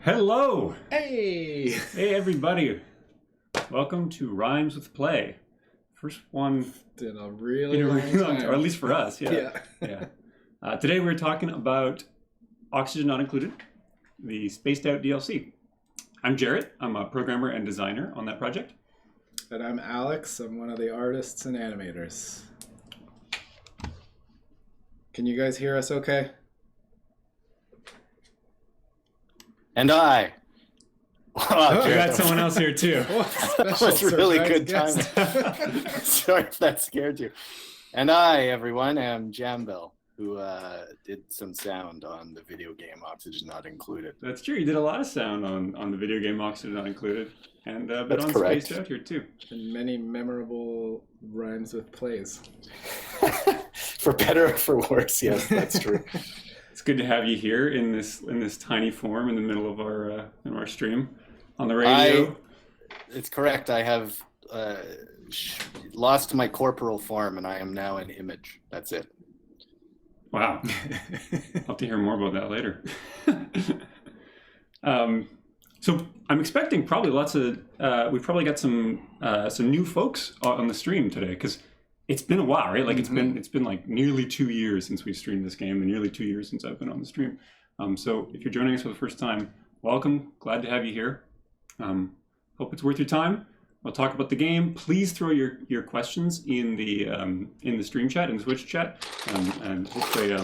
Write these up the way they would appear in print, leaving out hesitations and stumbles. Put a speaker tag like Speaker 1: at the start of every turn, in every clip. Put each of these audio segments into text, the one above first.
Speaker 1: Hello!
Speaker 2: Hey!
Speaker 1: Hey everybody! Welcome to Rhymes with Klei. First one
Speaker 2: in a really long time.
Speaker 1: or at least for us, yeah.
Speaker 2: Yeah.
Speaker 1: Today we're talking about Oxygen Not Included, the Spaced Out DLC. I'm Jarrett. I'm a programmer and designer on that project.
Speaker 2: And I'm Alex. I'm one of the artists and animators. Can you guys hear us okay?
Speaker 3: And I.
Speaker 1: Oh, we got someone else here too.
Speaker 3: That was really good timing. Sorry if that scared you. And I, everyone, am Jambil, who did some sound on the video game Oxygen Not Included.
Speaker 1: That's true. You did a lot of sound on the video game Oxygen Not Included. And a bit
Speaker 3: That's
Speaker 1: on
Speaker 3: correct.
Speaker 1: Spaced Out here too.
Speaker 2: And many memorable rhymes with plays.
Speaker 3: For better or for worse, yes, that's true.
Speaker 1: It's good to have you here in this tiny form in the middle of our stream on the radio.
Speaker 3: It's correct. I have lost my corporal form, and I am now an image. That's it.
Speaker 1: Wow. I'll have to hear more about that later. So I'm expecting probably lots of we've probably got some new folks on the stream today because it's been a while, right? Like it's been like nearly 2 years since we streamed this game, and nearly 2 years since I've been on the stream. So if you're joining us for the first time, welcome. Glad to have you here. Hope it's worth your time. We'll talk about the game. Please throw your questions in the stream chat, in the Twitch chat, and hopefully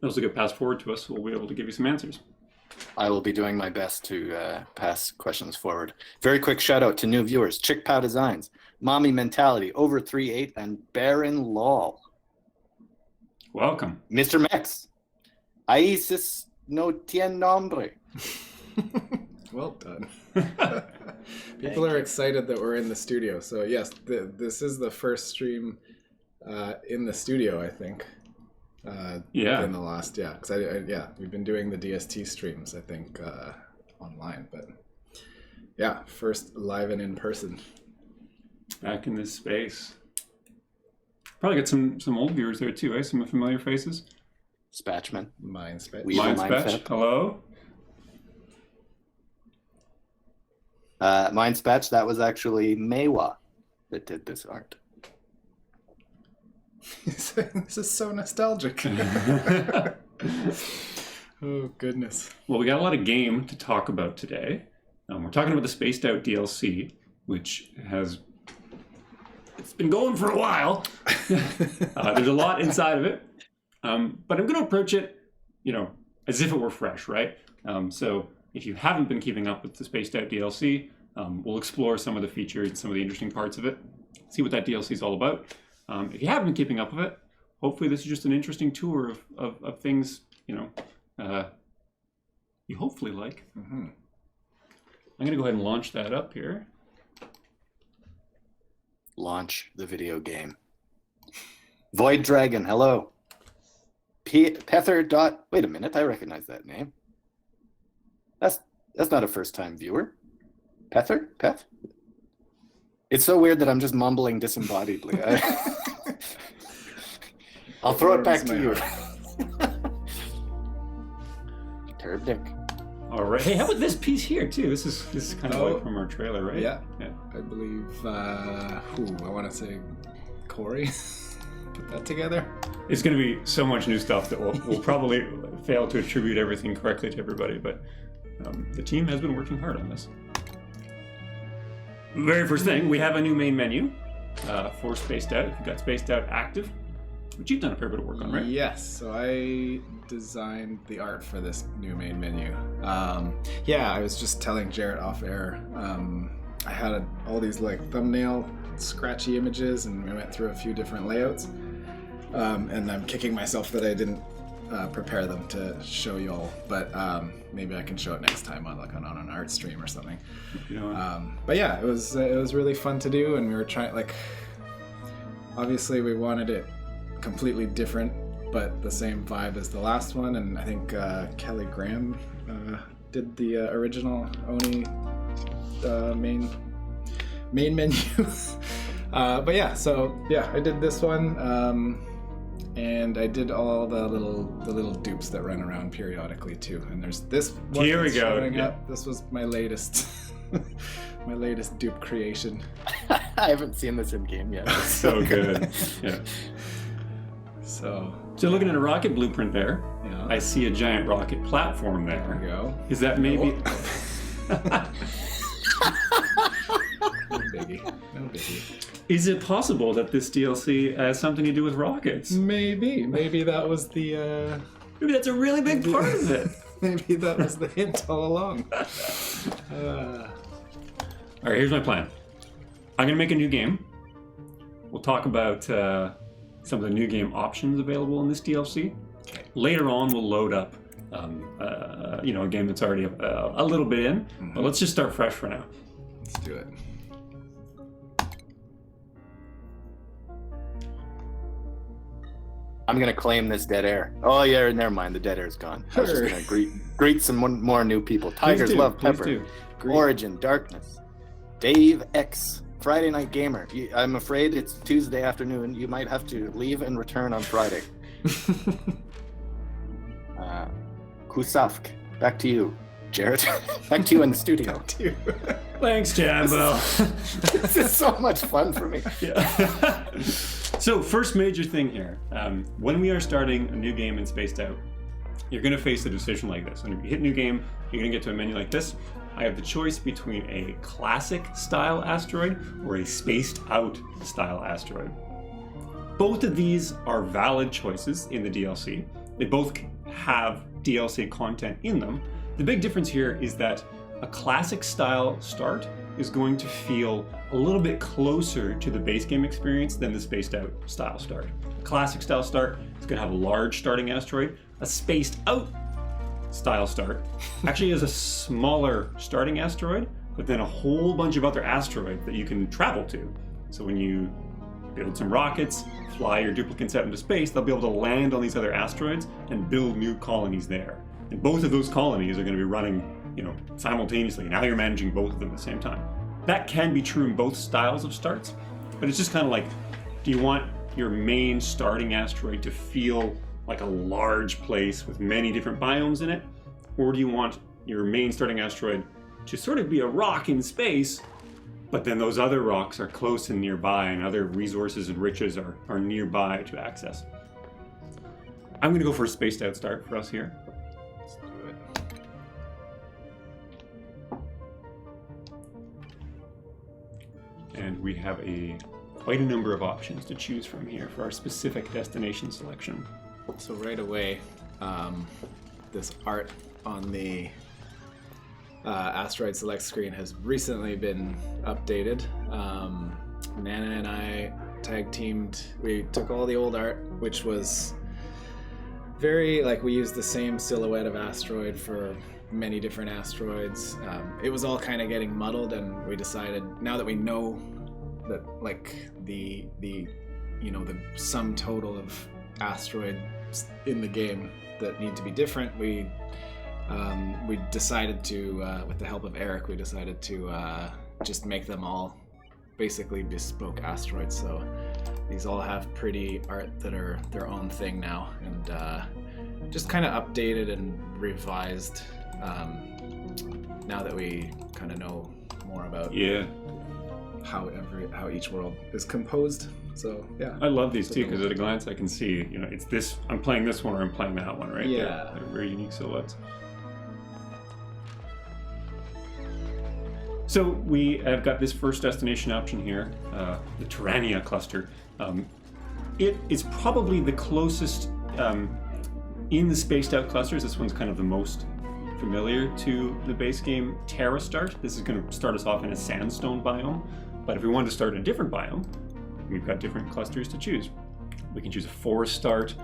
Speaker 1: those will get passed forward to us. So we'll be able to give you some answers.
Speaker 3: I will be doing my best to pass questions forward. Very quick shout out to new viewers: Chick Pow Designs, Mommy Mentality, Over 3-8, and Baron Lol.
Speaker 1: Welcome,
Speaker 3: Mr. Max. Aisis no tien nombre.
Speaker 2: Well done. People are excited that we're in the studio. So yes, this is the first stream in the studio, I think. In the last, because we've been doing the DST streams, I think, online, but yeah, first live and in person.
Speaker 1: Back in this space. Probably got some old viewers there too, eh? Some familiar faces.
Speaker 3: Spatchman.
Speaker 2: Mindspatch.
Speaker 1: Mindspatch. Hello.
Speaker 3: Mindspatch, that was actually Maewa that did this art.
Speaker 2: This is so nostalgic. Oh, goodness.
Speaker 1: Well, we got a lot of game to talk about today. We're talking about the Spaced Out DLC, which it's been going for a while. There's a lot inside of it. But I'm going to approach it, as if it were fresh, right? So if you haven't been keeping up with the Spaced Out DLC, we'll explore some of the features, some of the interesting parts of it, see what that DLC is all about. If you haven't been keeping up with it, hopefully this is just an interesting tour of things, you hopefully like. Mm-hmm. I'm going to go ahead and launch that up here.
Speaker 3: Launch the video game. Void Dragon, hello. Pether. Wait a minute, I recognize that name. That's not a first-time viewer. Pether? Peth? It's so weird that I'm just mumbling disembodiedly. I'll throw it back to you. Turb Dick.
Speaker 1: All right. Hey, how about this piece here too? This is kind of like from our trailer, right?
Speaker 2: Yeah. I believe. I want to say Corey put that together.
Speaker 1: It's going to be so much new stuff that we'll probably fail to attribute everything correctly to everybody, but the team has been working hard on this. Very first thing, we have a new main menu for Spaced Out. We've got Spaced Out active, which you've done a fair bit of work on, right?
Speaker 2: Yes, so I designed the art for this new main menu. I was just telling Jarrett off air. I had all these like thumbnail scratchy images, and we went through a few different layouts. And I'm kicking myself that I didn't prepare them to show you all, but maybe I can show it next time on an art stream or something. But yeah, it was really fun to do, and we were trying, obviously we wanted it completely different but the same vibe as the last one, and I think Kelly Graham did the original Oni main menu. But yeah, so yeah, I did this one. And I did all the little dupes that run around periodically too. And there's this one
Speaker 1: Here we
Speaker 2: that's
Speaker 1: go.
Speaker 2: showing
Speaker 1: Yeah.
Speaker 2: up. This was my latest my latest dupe creation.
Speaker 3: I haven't seen this in game yet.
Speaker 1: So good. Yeah.
Speaker 2: So
Speaker 1: Looking at a rocket blueprint there,
Speaker 2: yeah.
Speaker 1: I see a giant rocket platform
Speaker 2: There we
Speaker 1: there.
Speaker 2: go.
Speaker 1: Is that maybe?
Speaker 2: No biggie. No biggie.
Speaker 1: Is it possible that this DLC has something to do with rockets?
Speaker 2: Maybe that was the
Speaker 1: Maybe that's a really big part of it.
Speaker 2: maybe that was the hint all along.
Speaker 1: All right, here's my plan. I'm going to make a new game. We'll talk about some of the new game options available in this DLC.
Speaker 2: Okay.
Speaker 1: Later on, we'll load up, a game that's already a little bit in. But let's just start fresh for now.
Speaker 2: Let's do it.
Speaker 3: I'm gonna claim this dead air. Oh yeah, never mind. The dead air's gone. I was just gonna greet some more new people. Tigers love pepper. Origin Darkness. Dave X. Friday Night Gamer. I'm afraid it's Tuesday afternoon. You might have to leave and return on Friday. Kusafk. Back to you, Jared. Back to you in the studio.
Speaker 1: Thanks, Jambo.
Speaker 3: This is so much fun for me.
Speaker 1: Yeah. So, first major thing here. When we are starting a new game in Spaced Out, you're going to face a decision like this. When you hit new game, you're going to get to a menu like this. I have the choice between a classic style asteroid or a spaced out style asteroid. Both of these are valid choices in the DLC. They both have DLC content in them. The big difference here is that a classic style start is going to feel a little bit closer to the base game experience than the spaced out style start. A classic style start is going to have a large starting asteroid. A spaced out style start actually has a smaller starting asteroid, but then a whole bunch of other asteroids that you can travel to. So when you build some rockets, fly your duplicates out into space, they'll be able to land on these other asteroids and build new colonies there. And both of those colonies are going to be running, simultaneously. Now you're managing both of them at the same time. That can be true in both styles of starts, but it's just kind of like, do you want your main starting asteroid to feel like a large place with many different biomes in it? Or do you want your main starting asteroid to sort of be a rock in space, but then those other rocks are close and nearby and other resources and riches are nearby to access? I'm going to go for a spaced out start for us here.
Speaker 2: Let's do it.
Speaker 1: And we have quite a number of options to choose from here for our specific destination selection.
Speaker 2: So right away, this art on the asteroid select screen has recently been updated. Nana and I tag teamed. We took all the old art, which was very, we used the same silhouette of asteroid for many different asteroids. It was all kind of getting muddled, and we decided, now that we know that the sum total of asteroids in the game that need to be different, we decided to, with the help of Eric, we decided to just make them all basically bespoke asteroids. So these all have pretty art that are their own thing now, and just kind of updated and revised now that we kind of know more about how each world is composed. So yeah,
Speaker 1: I love these too, because at a glance I can see, it's this, I'm playing this one or I'm playing that one, right?
Speaker 2: Yeah.
Speaker 1: They're very unique silhouettes. So we have got this first destination option here, the Tyrannia cluster. It is probably the closest in the spaced out clusters. This one's kind of the most familiar to the base game Terra Start. This is going to start us off in a sandstone biome, but if we wanted to start in a different biome, we've got different clusters to choose. We can choose a forest start.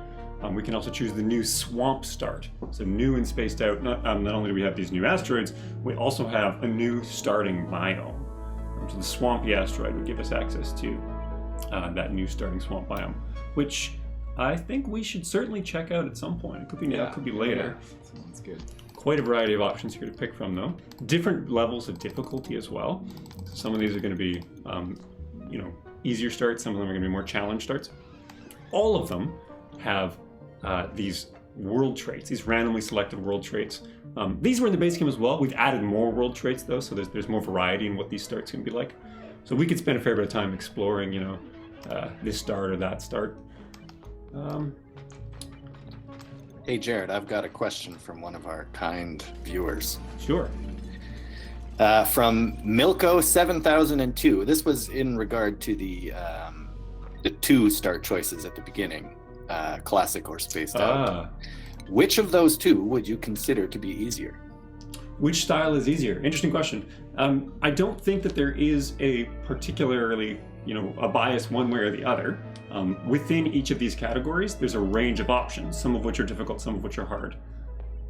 Speaker 1: We can also choose the new swamp start. So new and spaced out, not only do we have these new asteroids, we also have a new starting biome. So the swampy asteroid would give us access to that new starting swamp biome, which I think we should certainly check out at some point. It could be now, it could be later.
Speaker 2: Yeah. Sounds good.
Speaker 1: Quite a variety of options here to pick from, though. Different levels of difficulty as well. So some of these are going to be, easier starts. Some of them are going to be more challenge starts. All of them have these world traits, these randomly selected world traits. These were in the base game as well. We've added more world traits though, so there's more variety in what these starts can be like. So we could spend a fair bit of time exploring, this start or that start.
Speaker 3: Hey Jared, I've got a question from one of our kind viewers.
Speaker 1: Sure.
Speaker 3: From Milko 7002. This was in regard to the 2 start choices at the beginning, classic or spaced out. Which of those 2 would you consider to be easier?
Speaker 1: Which style is easier? Interesting question. I don't think that there is a particularly, a bias one way or the other. Within each of these categories, there's a range of options, some of which are difficult, some of which are hard.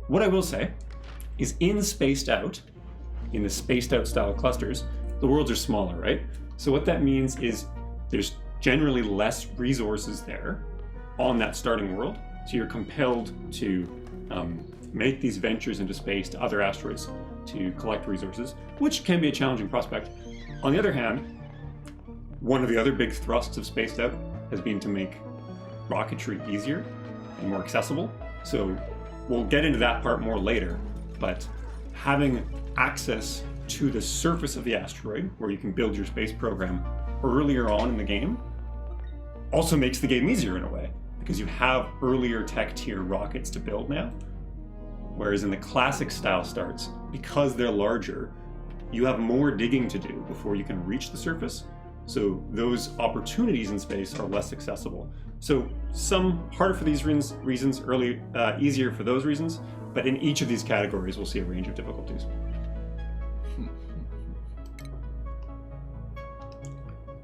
Speaker 1: What I will say is in the spaced out style clusters, the worlds are smaller, right? So what that means is there's generally less resources there on that starting world. So you're compelled to make these ventures into space to other asteroids to collect resources, which can be a challenging prospect. On the other hand, one of the other big thrusts of spaced out has been to make rocketry easier and more accessible. So we'll get into that part more later, but having access to the surface of the asteroid where you can build your space program earlier on in the game also makes the game easier in a way, because you have earlier tech tier rockets to build now. Whereas in the classic style starts, because they're larger, you have more digging to do before you can reach the surface. So those opportunities in space are less accessible. So some harder for these reasons, easier for those reasons, but in each of these categories we'll see a range of difficulties.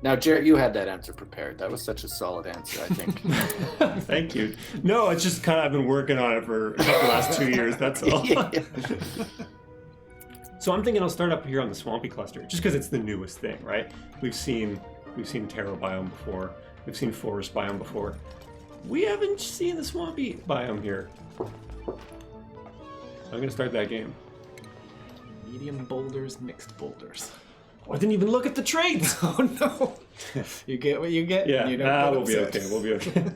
Speaker 3: Now, Jarrett, you had that answer prepared. That was such a solid answer, I think.
Speaker 1: Thank you. No, it's just I've been working on it for the last 2 years, that's all. Yeah. So I'm thinking I'll start up here on the swampy cluster, just because it's the newest thing, right? We've seen terra biome before, we've seen forest biome before. We haven't seen the swampy biome here. So I'm gonna start that game.
Speaker 2: Medium boulders, mixed boulders.
Speaker 1: Oh, I didn't even look at the traits!
Speaker 2: Oh no! You get what you get.
Speaker 1: Yeah,
Speaker 2: you don't
Speaker 1: we'll be okay, we'll be okay.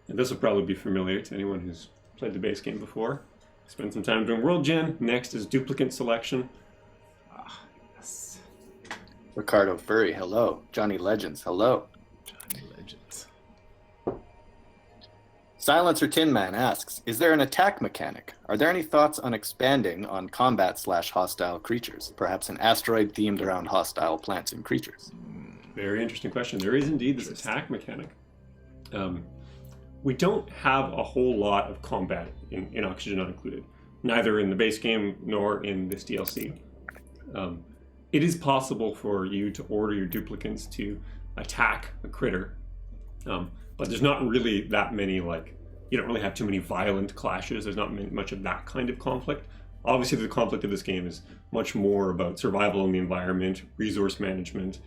Speaker 1: And this will probably be familiar to anyone who's played the base game before. Spend some time doing world gen. Next is duplicate selection.
Speaker 2: Yes.
Speaker 3: Ricardo Furry, hello. Johnny Legends, hello.
Speaker 2: Johnny Legends.
Speaker 3: Silencer Tin Man asks, is there an attack mechanic? Are there any thoughts on expanding on combat/hostile creatures? Perhaps an asteroid themed around hostile plants and creatures?
Speaker 1: Very interesting question. There is indeed this attack mechanic. We don't have a whole lot of combat in Oxygen Not Included, neither in the base game nor in this DLC. It is possible for you to order your duplicants to attack a critter, but there's not really that many, you don't really have too many violent clashes. There's not much of that kind of conflict. Obviously, the conflict of this game is much more about survival in the environment, resource management,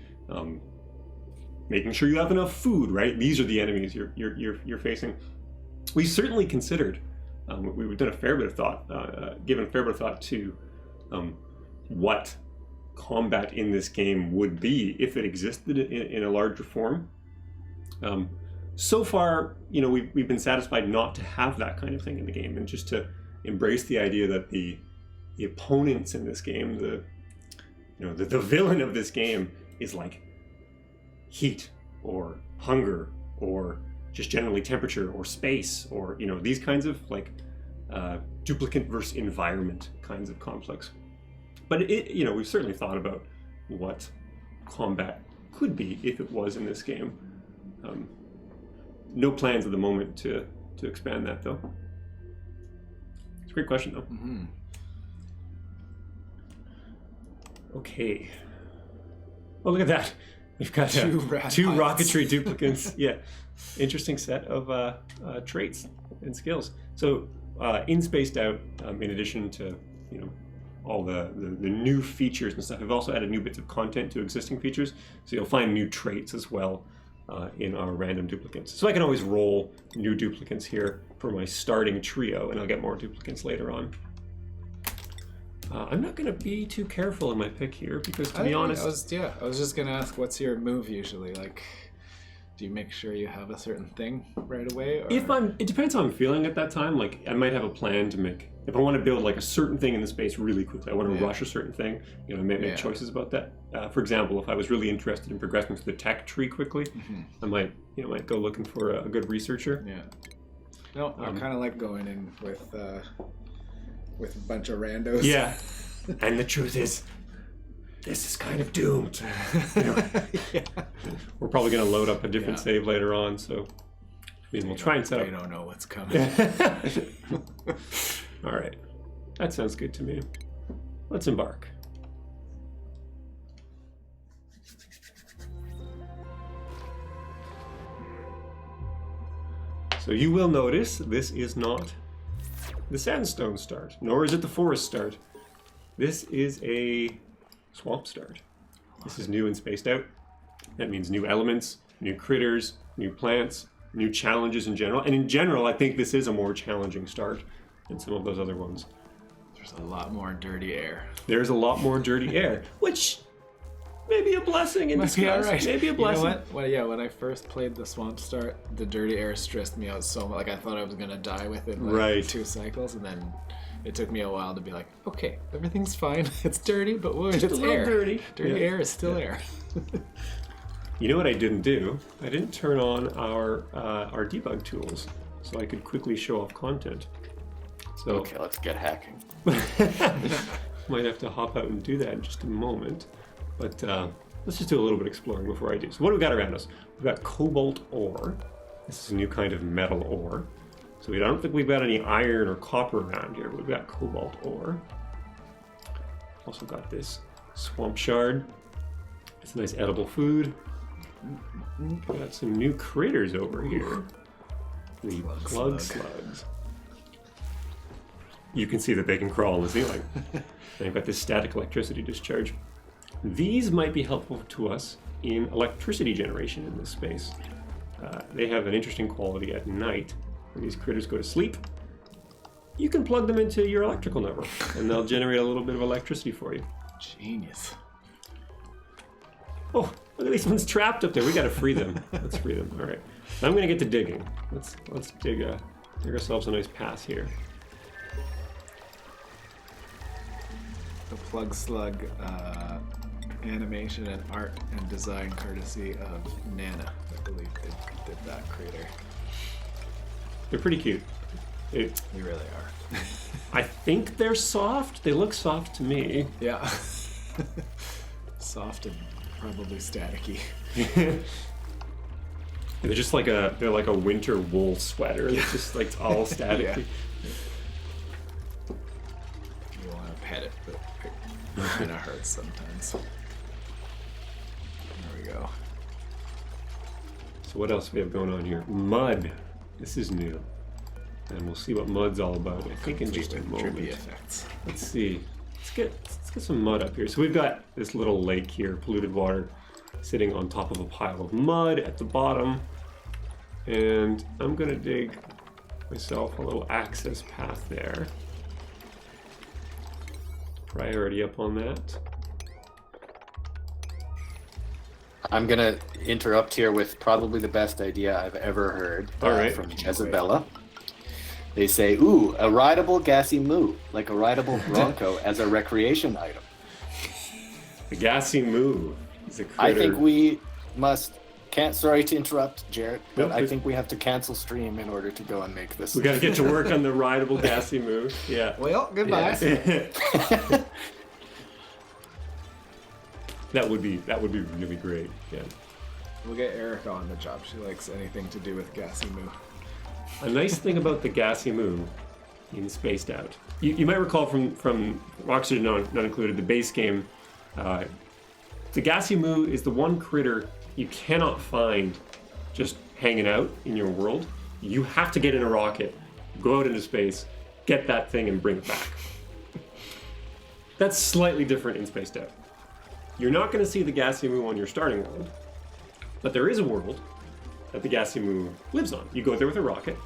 Speaker 1: making sure you have enough food, right? These are the enemies you're facing. We certainly considered, we've done a fair bit of thought, given a fair bit of thought to what combat in this game would be if it existed in a larger form. So far, we've been satisfied not to have that kind of thing in the game, and just to embrace the idea that the opponents in this game, the villain of this game is like heat or hunger or just generally temperature or space or these kinds of duplicate versus environment kinds of conflicts. But we've certainly thought about what combat could be if it was in this game. No plans at the moment to expand that though. It's a great question though.
Speaker 2: Mm-hmm.
Speaker 1: Okay. Oh, look at that. We've got two rocketry duplicates. Yeah. Interesting set of traits and skills. So in Spaced Out, in addition to all the new features and stuff, we've also added new bits of content to existing features. So you'll find new traits as well in our random duplicates. So I can always roll new duplicates here for my starting trio, and I'll get more duplicates later on. I'm not going to be too careful in my pick here because, to be honest...
Speaker 2: I was just going to ask, what's your move usually? Like, do you make sure you have a certain thing right away? Or?
Speaker 1: It depends how I'm feeling at that time. Like, I might have a plan to make... If I want to build, like, a certain thing in the space really quickly, I want to rush a certain thing, I may make choices about that. For example, if I was really interested in progressing through the tech tree quickly, I might go looking for a good researcher.
Speaker 2: Yeah. No, I kind of like going in with a bunch of randos.
Speaker 1: Yeah. And the truth is, this is kind of doomed. We're probably going to load up a different save later on, so we'll try and set up.
Speaker 2: They don't know what's coming.
Speaker 1: All right. That sounds good to me. Let's embark. So you will notice this is not the Sandstone Start, nor is it the Forest Start. This is a Swamp Start. This is new and spaced out. That means new elements, new critters, new plants, new challenges in general. And in general, I think this is a more challenging start than some of those other ones.
Speaker 2: There's a lot more dirty air.
Speaker 1: There's a lot more dirty air, which may be a blessing in disguise.
Speaker 2: Right.
Speaker 1: Maybe a blessing.
Speaker 2: You know what? Well, when I first played the Swamp Start, the dirty air stressed me out so much. Like, I thought I was going to die within like 2 cycles, and then it took me a while to be like, okay, everything's fine. It's dirty, but it's air.
Speaker 1: Dirty
Speaker 2: Air is still air.
Speaker 1: You know what I didn't do? I didn't turn on our debug tools so I could quickly show off content. So
Speaker 3: okay, let's get hacking.
Speaker 1: Might have to hop out and do that in just a moment. But let's just do a little bit of exploring before I do. So what do we got around us? We've got cobalt ore. This is a new kind of metal ore. So I don't think we've got any iron or copper around here. We've got cobalt ore. Also got this swamp shard. It's a nice edible food. We've got some new critters over here. The slugs. You can see that they can crawl on the ceiling. They've got this static electricity discharge. These might be helpful to us in electricity generation in this space. They have an interesting quality at night. When these critters go to sleep, you can plug them into your electrical network, and they'll generate a little bit of electricity for you.
Speaker 2: Genius.
Speaker 1: Oh, look at these ones trapped up there. We gotta free them. Let's free them. All right. Now I'm gonna get to digging. Let's dig ourselves a nice path here.
Speaker 2: The plug slug animation and art and design courtesy of Nana, I believe, did that creator.
Speaker 1: They're pretty cute.
Speaker 2: They really are.
Speaker 1: I think they're soft. They look soft to me.
Speaker 2: Yeah. Soft and probably staticky.
Speaker 1: They're just like a winter wool sweater. It's just like all staticky.
Speaker 2: You want to pet it, but it kind of hurts sometimes. There we go.
Speaker 1: So what else do we have going on here? Mud. This is new. And we'll see what mud's all about, I think, in just a moment.
Speaker 2: Effects.
Speaker 1: Let's see. Let's get some mud up here. So we've got this little lake here, polluted water, sitting on top of a pile of mud at the bottom. And I'm gonna dig myself a little access path there. Priority up on that.
Speaker 3: I'm gonna interrupt here with probably the best idea I've ever heard from Jezebella. They say, ooh, a rideable gassy moo, like a rideable bronco as a recreation item.
Speaker 1: The gassy moo is a critter.
Speaker 3: I think we must, sorry to interrupt, Jarrett, but
Speaker 1: No,
Speaker 3: I think we have to cancel stream in order to go and make this.
Speaker 1: We gotta get to work on the rideable gassy moo. Yeah.
Speaker 2: Well, goodbye.
Speaker 1: Yeah. That would be really great. Yeah.
Speaker 2: We'll get Erica on the job. She likes anything to do with gassy moo.
Speaker 1: A nice thing about the gassy moo in Spaced Out, you might recall from Oxygen Not Included, the base game, the gassy moo is the one critter you cannot find just hanging out in your world. You have to get in a rocket, go out into space, get that thing and bring it back. That's slightly different in Spaced Out. You're not going to see the gassy moo on your starting world, but there is a world that the gassy moo lives on. You go there with a rocket,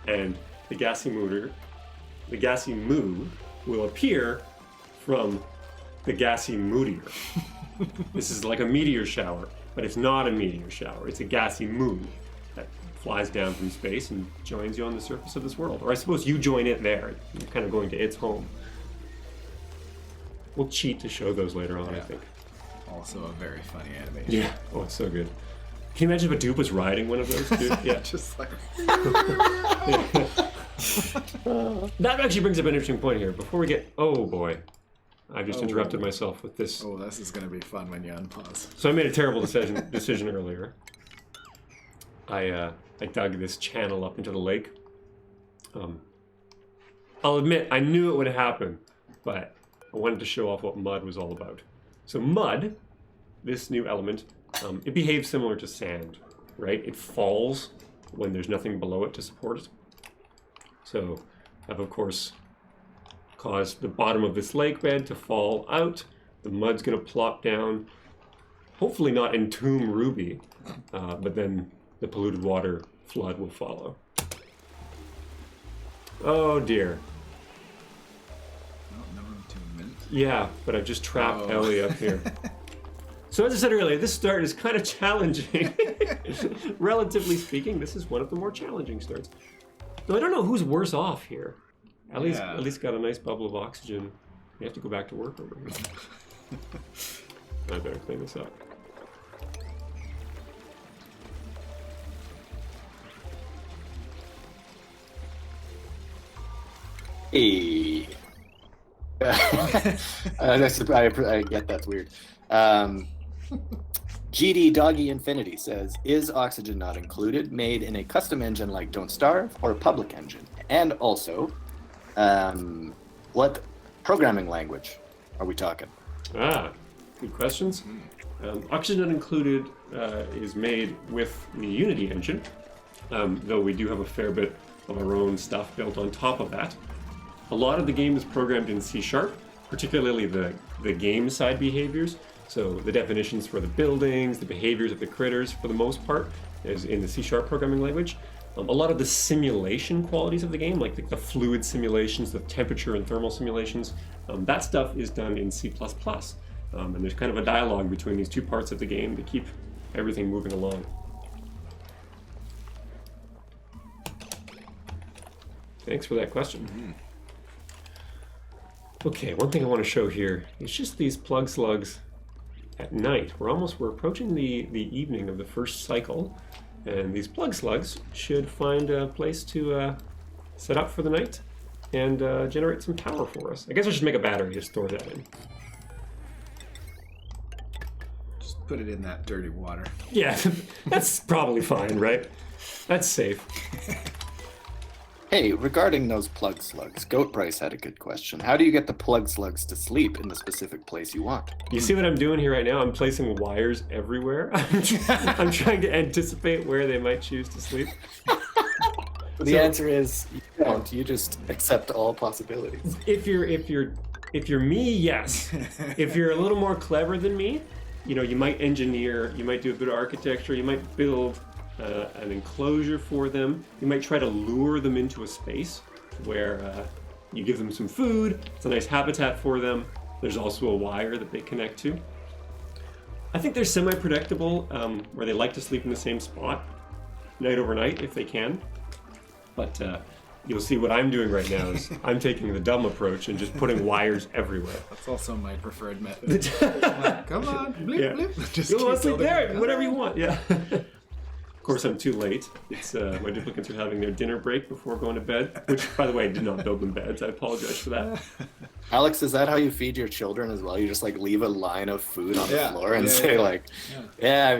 Speaker 1: and the gassy moo will appear
Speaker 4: from the gassy meteor. This is like a meteor shower, but it's not a meteor shower. It's a gassy moon that flies down from space and joins you on the surface of this world. Or I suppose you join it there. You're kind of going to its home. We'll cheat to show those later on, I think.
Speaker 2: Also a very funny animation.
Speaker 4: Yeah. Oh, it's so good. Can you imagine if a dude was riding one of those, dude? Yeah.
Speaker 2: Just like...
Speaker 4: That actually brings up an interesting point here. Before we get... Oh, boy. I just interrupted myself with this.
Speaker 2: Oh, this is going to be fun when you unpause.
Speaker 4: So I made a terrible decision earlier. I dug this channel up into the lake. I'll admit, I knew it would happen, but I wanted to show off what mud was all about. So mud, this new element, it behaves similar to sand, right? It falls when there's nothing below it to support it. So I've, of course, caused the bottom of this lake bed to fall out. The mud's going to plop down, hopefully not entomb Ruby, but then the polluted water flood will follow. Oh dear.
Speaker 2: No entombment.
Speaker 4: Yeah, but I've just trapped Ellie up here. So as I said earlier, this start is kind of challenging. Relatively speaking, this is one of the more challenging starts. Though I don't know who's worse off here. Ellie's at least got a nice bubble of oxygen. You have to go back to work over here. I better clean this up.
Speaker 3: Hey. I get that's weird. GD Doggy Infinity says, is oxygen not included, made in a custom engine like Don't Starve or a public engine? And also, what programming language are we talking?
Speaker 4: Good questions. Oxygen Not Included is made with the Unity engine, though we do have a fair bit of our own stuff built on top of that. A lot of the game is programmed in C#, particularly the game side behaviors. So the definitions for the buildings, the behaviors of the critters, for the most part, is in the C# programming language. A lot of the simulation qualities of the game, like the fluid simulations, the temperature and thermal simulations, that stuff is done in C++. And there's kind of a dialogue between these two parts of the game to keep everything moving along. Thanks for that question. Okay, one thing I want to show here is just these plug slugs at night. We're approaching the evening of the first cycle, and these plug slugs should find a place to set up for the night and generate some power for us. I guess I should make a battery to store that in.
Speaker 2: Just put it in that dirty water.
Speaker 4: Yeah, that's probably fine, right? That's safe.
Speaker 3: Hey, regarding those plug slugs, Goat Price had a good question. How do you get the plug slugs to sleep in the specific place you want?
Speaker 4: You see what I'm doing here right now? I'm placing wires everywhere. I'm trying to anticipate where they might choose to sleep.
Speaker 3: The answer is you don't. You just accept all possibilities.
Speaker 4: If you're me, yes. If you're a little more clever than me, you might engineer, you might do a bit of architecture, you might build an enclosure for them. You might try to lure them into a space where you give them some food. It's a nice habitat for them. There's also a wire that they connect to. I think they're semi-predictable, where they like to sleep in the same spot night over night if they can. But you'll see what I'm doing right now is I'm taking the dumb approach and just putting wires everywhere.
Speaker 2: That's also my preferred method. Like, come on, blip, blip. Just
Speaker 4: you want to sleep there, whatever you want, yeah. Of course, I'm too late. It's my duplicates are having their dinner break before going to bed, which, by the way, I did not build them beds. I apologize for that.
Speaker 3: Alex, is that how you feed your children as well? You just leave a line of food on the floor and say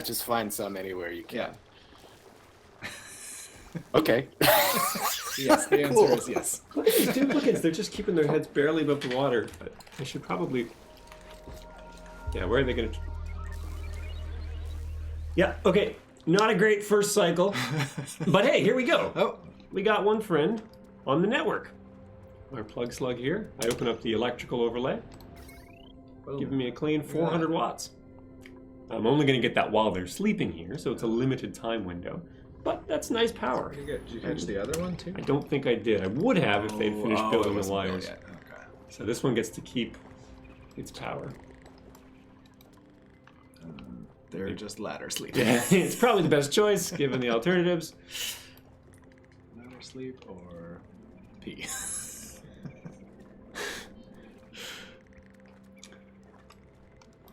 Speaker 3: just find some anywhere you can.
Speaker 2: Yeah.
Speaker 3: Okay.
Speaker 2: Yes, the answer is yes.
Speaker 4: Look at these duplicates. They're just keeping their heads barely above the water. But I should probably... Yeah, where are they going to... Yeah, okay. Not a great first cycle. But hey, here we go.
Speaker 2: Oh.
Speaker 4: We got one friend on the network. Our plug slug here. I open up the electrical overlay. Giving me a clean 400 watts. I'm only going to get that while they're sleeping here, so it's a limited time window. But that's nice power.
Speaker 2: Did you catch the other one too?
Speaker 4: I don't think I did. I would have if they'd finished building the wires.
Speaker 2: Okay.
Speaker 4: So this one gets to keep its power.
Speaker 2: They're just ladder sleep.
Speaker 4: Yeah, it's probably the best choice given the alternatives.
Speaker 2: Ladder sleep or pee.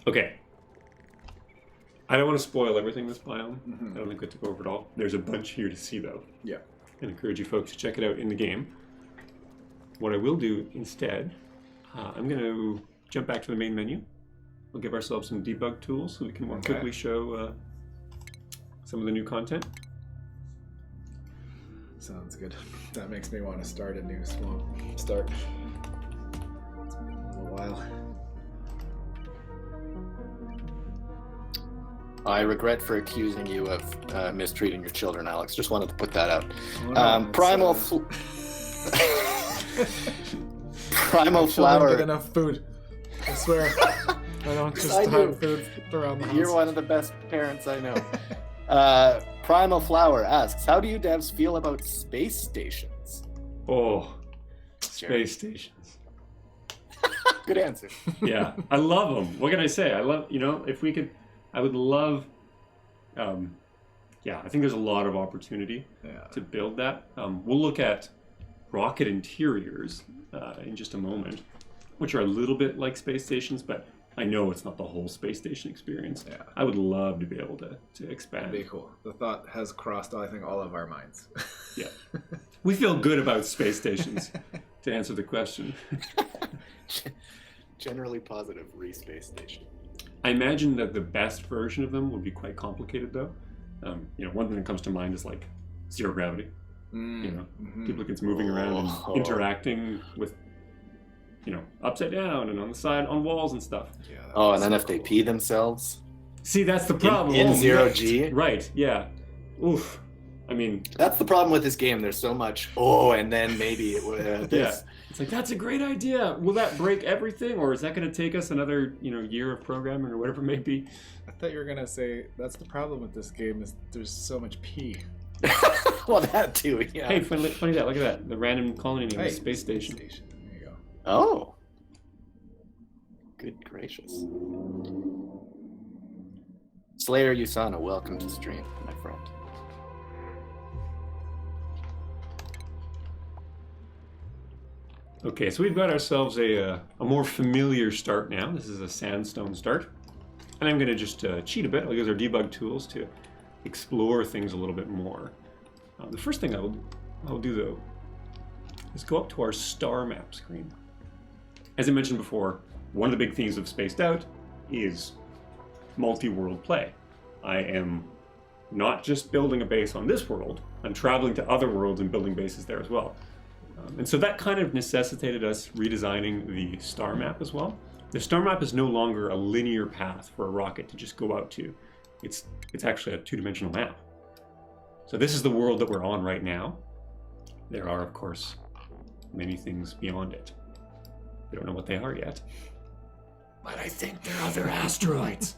Speaker 4: Okay. I don't want to spoil everything in this biome. I don't think we have to go over it all. There's a bunch here to see, though.
Speaker 2: Yeah.
Speaker 4: And encourage you folks to check it out in the game. What I will do instead, I'm going to jump back to the main menu. We'll give ourselves some debug tools so we can more quickly show some of the new content.
Speaker 2: Sounds good. That makes me want to start a new swamp. Start. It's been a little while.
Speaker 3: I regret for accusing you of mistreating your children, Alex. Just wanted to put that out.
Speaker 2: Oh, no,
Speaker 3: Primal
Speaker 2: Children
Speaker 3: Flower.
Speaker 2: get enough food. I swear. I don't just
Speaker 3: I do.
Speaker 2: have food around the house.
Speaker 3: You're one of the best parents I know. Primal Flower asks, how do you devs feel about space stations?
Speaker 4: Oh,
Speaker 3: Jared.
Speaker 4: space stations.
Speaker 3: Good answer.
Speaker 4: Yeah, I love them. What can I say? I love, if we could, I would love, I think there's a lot of opportunity to build that. We'll look at rocket interiors in just a moment, which are a little bit like space stations, but I know it's not the whole space station experience.
Speaker 2: Yeah.
Speaker 4: I would love to be able to expand.
Speaker 2: That'd be cool. The thought has crossed, I think, all of our minds.
Speaker 4: Yeah. We feel good about space stations, to answer the question.
Speaker 3: Generally positive re-space station.
Speaker 4: I imagine that the best version of them would be quite complicated, though. One thing that comes to mind is like zero gravity. Duplicates moving around and interacting with, upside down and on the side, on walls and stuff.
Speaker 2: Yeah,
Speaker 3: And then if they pee themselves
Speaker 4: See, that's the problem.
Speaker 3: in
Speaker 4: Oh,
Speaker 3: zero
Speaker 4: yeah.
Speaker 3: G.
Speaker 4: Right, yeah. Oof. I mean,
Speaker 3: That's the problem with this game. There's so much. And then maybe it would.
Speaker 4: yeah. It's like, that's a great idea. Will that break everything, or is that going to take us another, year of programming or whatever it may be?
Speaker 2: I thought you were gonna say that's the problem with this game is there's so much pee.
Speaker 3: Well, that too. Yeah.
Speaker 4: Hey, funny that. Look at that. The random colony name is
Speaker 2: Hey,
Speaker 4: Space Station.
Speaker 2: There you go.
Speaker 3: Oh. Good gracious. Slayer Usana, welcome to stream, my friend.
Speaker 4: Okay, so we've got ourselves a more familiar start now. This is a Sandstone Start. And I'm going to just cheat a bit. I'll use our debug tools to explore things a little bit more. The first thing I'll do, though, is go up to our star map screen. As I mentioned before, one of the big themes of Spaced Out is multi-world play. I am not just building a base on this world, I'm traveling to other worlds and building bases there as well. And so that kind of necessitated us redesigning the star map as well. The star map is no longer a linear path for a rocket to just go out to. It's actually a two-dimensional map. So this is the world that we're on right now. There are, of course, many things beyond it. We don't know what they are yet. But I think they're other asteroids.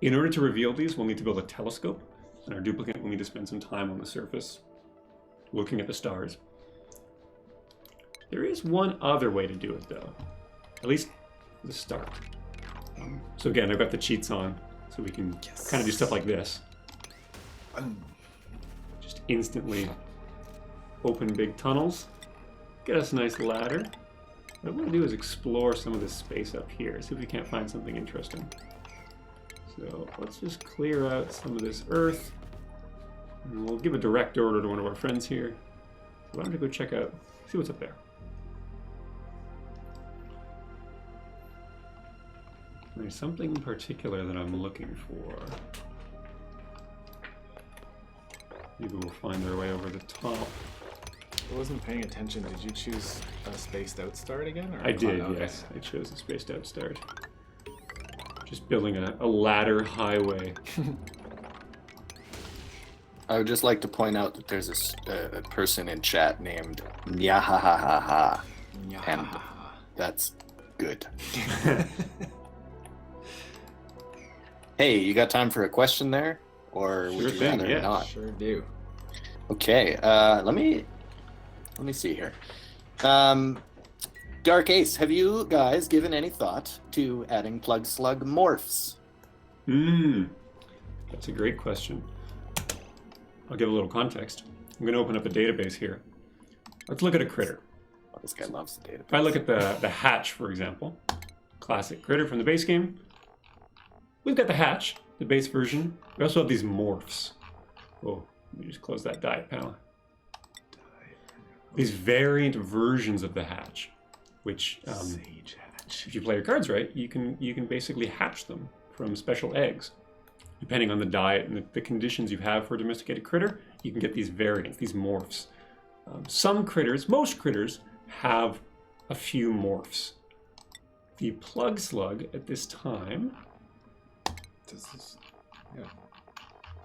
Speaker 4: In order to reveal these, we'll need to build a telescope, and our duplicate will need to spend some time on the surface, looking at the stars. There is one other way to do it, though. At least the start. So again, I've got the cheats on, so we can kind of do stuff like this. Just instantly open big tunnels, get us a nice ladder. What I want to do is explore some of this space up here, see if we can't find something interesting. So let's just clear out some of this earth, and we'll give a direct order to one of our friends here. So why don't we go check out, see what's up there. There's something in particular that I'm looking for. Maybe we'll find our way over the top.
Speaker 2: I wasn't paying attention. Did you choose a spaced out start again? Or
Speaker 4: I did,
Speaker 2: okay.
Speaker 4: yes. I chose a spaced out start. Just building a ladder highway.
Speaker 3: I would just like to point out that there's a person in chat named Nyahahaha. And that's good. Hey, you got time for a question there? Or would
Speaker 4: Sure
Speaker 3: you
Speaker 4: thing,
Speaker 3: rather
Speaker 4: yeah.
Speaker 3: not?
Speaker 2: Sure do.
Speaker 3: Okay, let me see here. Dark Ace, have you guys given any thought to adding plug slug morphs?
Speaker 1: That's a great question. I'll give a little context. I'm going to open up a database here. Let's look at a critter.
Speaker 3: Oh, this guy loves the database.
Speaker 1: If I look at the hatch, for example, classic critter from the base game, we've got the hatch, the base version. We also have these morphs. Oh, let me just close that diet panel. These variant versions of the hatch, which
Speaker 2: Sage hatch.
Speaker 1: if you play your cards right, you can basically hatch them from special eggs. Depending on the diet and the conditions you have for a domesticated critter, you can get these variants, these morphs. Some critters, most critters, have a few morphs. The plug slug at this time...
Speaker 2: Does this... Yeah.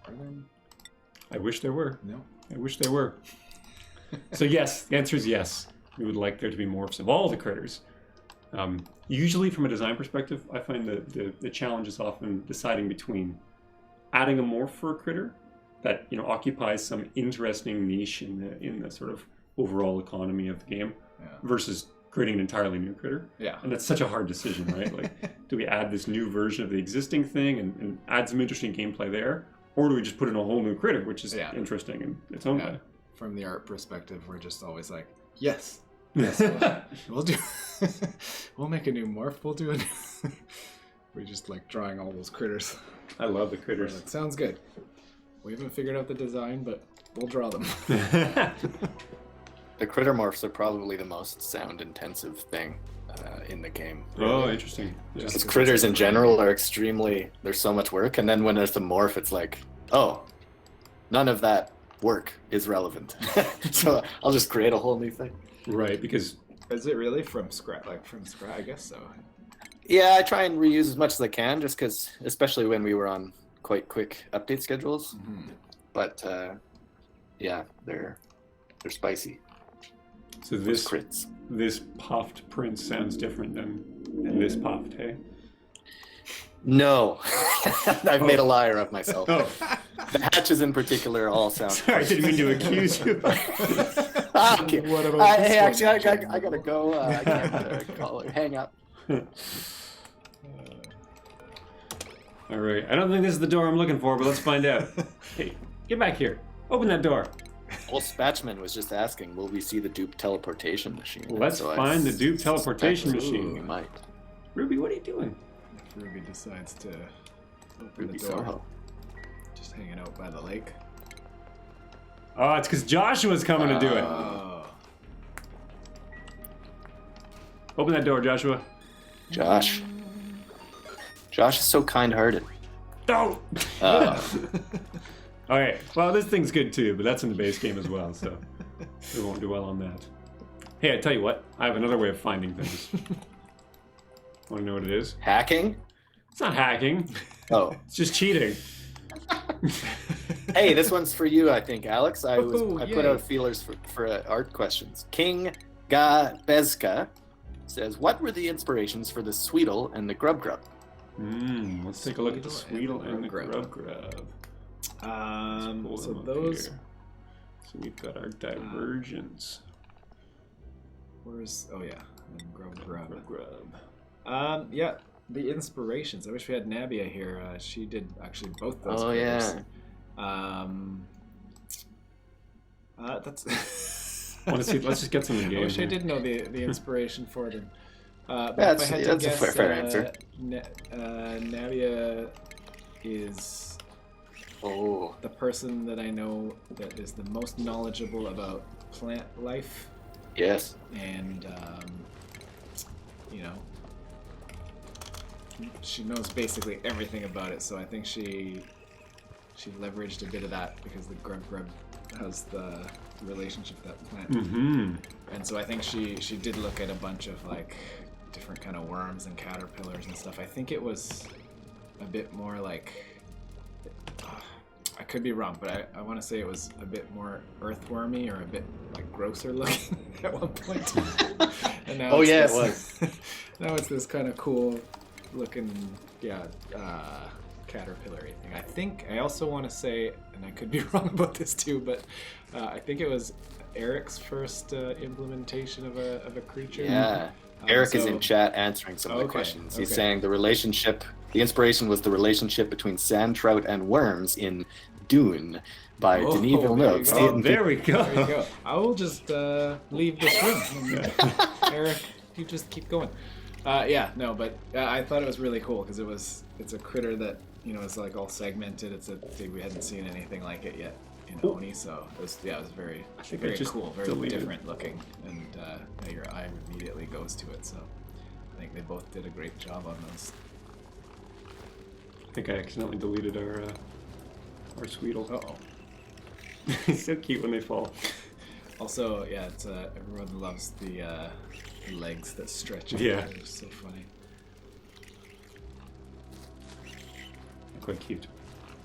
Speaker 2: Are there...
Speaker 1: I wish there were.
Speaker 2: No.
Speaker 1: I wish there were. So yes, the answer is yes. We would like there to be morphs of all the critters. Usually from a design perspective, I find that the challenge is often deciding between adding a morph for a critter that occupies some interesting niche in the sort of overall economy of the game versus creating an entirely new critter.
Speaker 2: Yeah.
Speaker 1: And that's such a hard decision, right? Like, do we add this new version of the existing thing and add some interesting gameplay there? Or do we just put in a whole new critter, which is interesting in its own way?
Speaker 2: From the art perspective, we're just always like, yes, we'll do. We'll make a new morph. We'll do it. We just like drawing all those critters.
Speaker 1: I love the critters.
Speaker 2: Like, sounds good. We haven't figured out the design, but we'll draw them.
Speaker 3: The critter morphs are probably the most sound-intensive thing in the game.
Speaker 1: Oh, interesting. Yeah.
Speaker 3: Because critters in general are there's so much work, and then when there's the morph, it's like, oh, none of that work is relevant. So I'll just create a whole new thing.
Speaker 1: Right, because...
Speaker 2: Is it really from scratch? Like from scratch? I guess so.
Speaker 3: Yeah, I try and reuse as much as I can, just because, especially when we were on quite quick update schedules.
Speaker 2: Mm-hmm.
Speaker 3: But yeah, they're spicy.
Speaker 1: So
Speaker 3: Those crits.
Speaker 1: this puffed print sounds different than this puffed, hey?
Speaker 3: No, I've made a liar of myself.
Speaker 1: Oh,
Speaker 3: The hatches in particular all sound.
Speaker 1: sorry, I didn't mean to accuse you.
Speaker 3: Okay.
Speaker 2: What about this
Speaker 3: Hey,
Speaker 2: one,
Speaker 3: actually, I
Speaker 2: Jim?
Speaker 3: gotta go. I can't call it. Hang up.
Speaker 1: All right, I don't think this is the door I'm looking for, but let's find out. Hey, get back here. Open that door.
Speaker 3: Old Spatchman was just asking, will we see the dupe teleportation machine?
Speaker 1: Let's find the dupe teleportation machine.
Speaker 3: We might.
Speaker 1: Ruby, what are you doing?
Speaker 2: If Ruby decides to open
Speaker 3: Ruby
Speaker 2: the door,
Speaker 3: Soho.
Speaker 2: just hanging out by the lake.
Speaker 1: Oh, it's because Joshua's coming to do it.
Speaker 2: Oh.
Speaker 1: Open that door, Joshua.
Speaker 3: Josh. Josh is so kind-hearted.
Speaker 1: No!
Speaker 3: Uh,
Speaker 1: Okay, well, this thing's good too, but that's in the base game as well, so we won't do well on that. Hey, I tell you what, I have another way of finding things. Want to know what it is?
Speaker 3: hacking?
Speaker 1: It's not hacking.
Speaker 3: Oh.
Speaker 1: It's just cheating.
Speaker 3: Hey, this one's for you, I think, Alex. I
Speaker 2: Ooh,
Speaker 3: put
Speaker 2: yay.
Speaker 3: out feelers for art questions. King Bezka says, what were the inspirations for the Sweetle and the Grub Grub?
Speaker 1: Let's take a look at the
Speaker 2: Sweetle
Speaker 1: Sweetle and the
Speaker 2: Grub
Speaker 1: Grub Grub. Pull
Speaker 2: So
Speaker 1: them up
Speaker 2: those.
Speaker 1: here. So we've got our divergence.
Speaker 2: Where's? Oh yeah, and Grub.
Speaker 1: Grub Grub.
Speaker 2: Yeah, the inspirations. I wish we had Nabia here. She did actually both those.
Speaker 3: Oh,
Speaker 2: critters.
Speaker 3: yeah.
Speaker 2: That's.
Speaker 1: Let's just get some in
Speaker 2: I
Speaker 1: game.
Speaker 2: wish I
Speaker 1: here.
Speaker 2: did know the inspiration for them. But
Speaker 3: That's-
Speaker 2: if I had
Speaker 3: that's
Speaker 2: to
Speaker 3: a
Speaker 2: guess,
Speaker 3: fair answer.
Speaker 2: Nabia is
Speaker 3: Oh.
Speaker 2: the person that I know that is the most knowledgeable about plant life,
Speaker 3: Yes.
Speaker 2: and she knows basically everything about it. So I think she leveraged a bit of that because the Grub Grub has the relationship with that plant.
Speaker 1: Mm-hmm.
Speaker 2: And so I think she did look at a bunch of like different kind of worms and caterpillars and stuff. I think it was a bit more like, I could be wrong, but I want to say it was a bit more earthwormy or a bit like grosser looking at one point. And now
Speaker 3: Oh,
Speaker 2: it's
Speaker 3: yeah, it
Speaker 2: this, now it's this kind of cool looking, caterpillar-y thing. I also want to say, and I could be wrong about this too, but I think it was Eric's first implementation of a creature.
Speaker 3: Yeah. Eric is in chat answering some of the questions. He's saying the inspiration was the relationship between sand trout and worms in Dune by Denis Villeneuve.
Speaker 1: There we go.
Speaker 2: There you go. I will just leave this room. Eric, you just keep going. But I thought it was really cool because it's a critter that is like all segmented. It's a thing we hadn't seen anything like it yet in Oni, so it was very cool, very different looking, and your eye immediately goes to it. So I think they both did a great job on those.
Speaker 1: I think I accidentally deleted our Sweetle.
Speaker 2: Uh-oh.
Speaker 1: He's so cute when they fall.
Speaker 2: Also, it's everyone loves the legs that stretch.
Speaker 1: Yeah.
Speaker 2: It's so funny.
Speaker 1: Quite cute.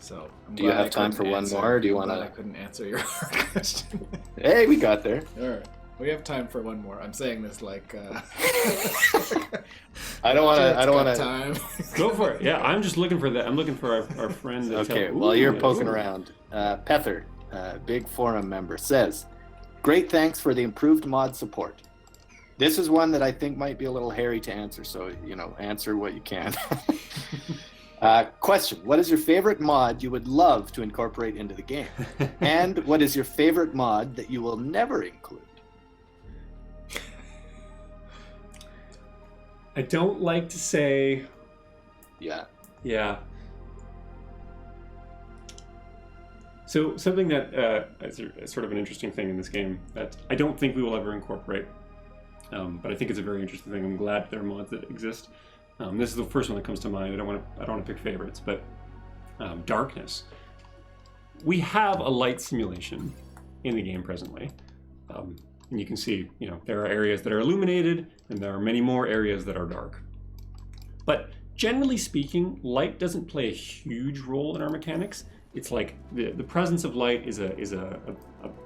Speaker 2: So,
Speaker 3: do you have time for one more? Or do you want to?
Speaker 2: I couldn't answer your question.
Speaker 3: Hey, we got there.
Speaker 2: All right, we have time for one more. I'm saying this like.
Speaker 3: I don't want to.
Speaker 2: Time.
Speaker 1: Go for it. Yeah, I'm just looking for that. I'm looking for our friend.
Speaker 3: Okay, while you're poking around, Pether, big forum member, says, "Great, thanks for the improved mod support. This is one that I think might be a little hairy to answer, so answer what you can." Question: what is your favorite mod you would love to incorporate into the game? And what is your favorite mod that you will never include?
Speaker 1: I don't like to say.
Speaker 3: Yeah.
Speaker 1: So something that is sort of an interesting thing in this game that I don't think we will ever incorporate, but I think it's a very interesting thing. I'm glad there are mods that exist. This is the first one that comes to mind. I don't want to pick favorites, but darkness. We have a light simulation in the game presently, and you can see, there are areas that are illuminated, and there are many more areas that are dark. But generally speaking, light doesn't play a huge role in our mechanics. It's like the presence of light is a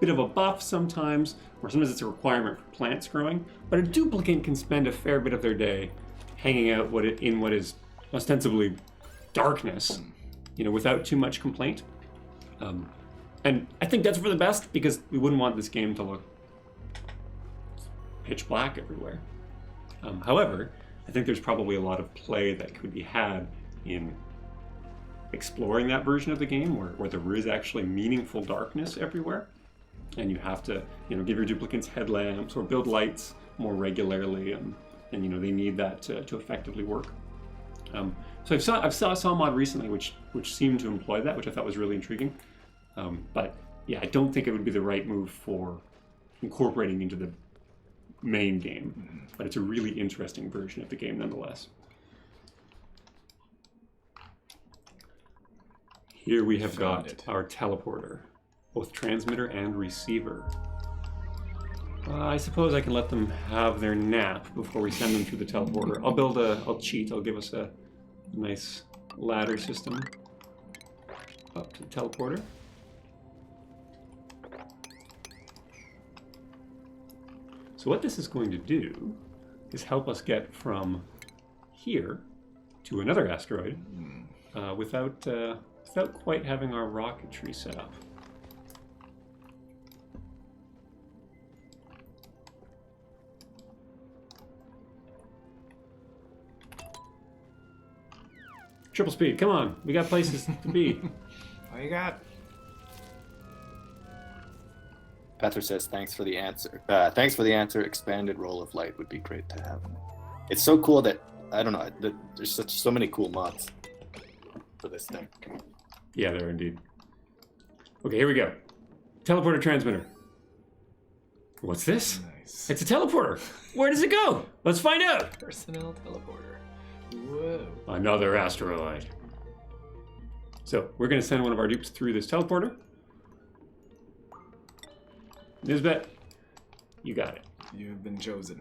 Speaker 1: bit of a buff sometimes, or sometimes it's a requirement for plants growing. But a duplicant can spend a fair bit of their day hanging out in what is ostensibly darkness, without too much complaint. And I think that's for the best, because we wouldn't want this game to look pitch black everywhere. However, I think there's probably a lot of play that could be had in exploring that version of the game where there is actually meaningful darkness everywhere, and you have to give your duplicants headlamps or build lights more regularly, and they need that to effectively work. So I saw a mod recently which seemed to employ that, which I thought was really intriguing. But yeah, I don't think it would be the right move for incorporating into the main game. But it's a really interesting version of the game nonetheless. Here we have got our teleporter, both transmitter and receiver. I suppose I can let them have their nap before we send them through the teleporter. I'll cheat. I'll give us a nice ladder system up to the teleporter. So what this is going to do is help us get from here to another asteroid without quite having our rocketry set up. Triple speed, come on. We got places to be.
Speaker 2: What you got?
Speaker 3: Pether says, thanks for the answer. Thanks for the answer. Expanded roll of light would be great to have. It's so cool that, I don't know, there's so many cool mods for this thing.
Speaker 1: Yeah, there are indeed. Okay, here we go. Teleporter transmitter. What's this?
Speaker 2: Nice.
Speaker 1: It's a teleporter. Where does it go? Let's find out.
Speaker 2: Personnel teleporter. Whoa.
Speaker 1: Another asteroid. So we're going to send one of our dupes through this teleporter. Nisbet, you got it.
Speaker 2: You have been chosen.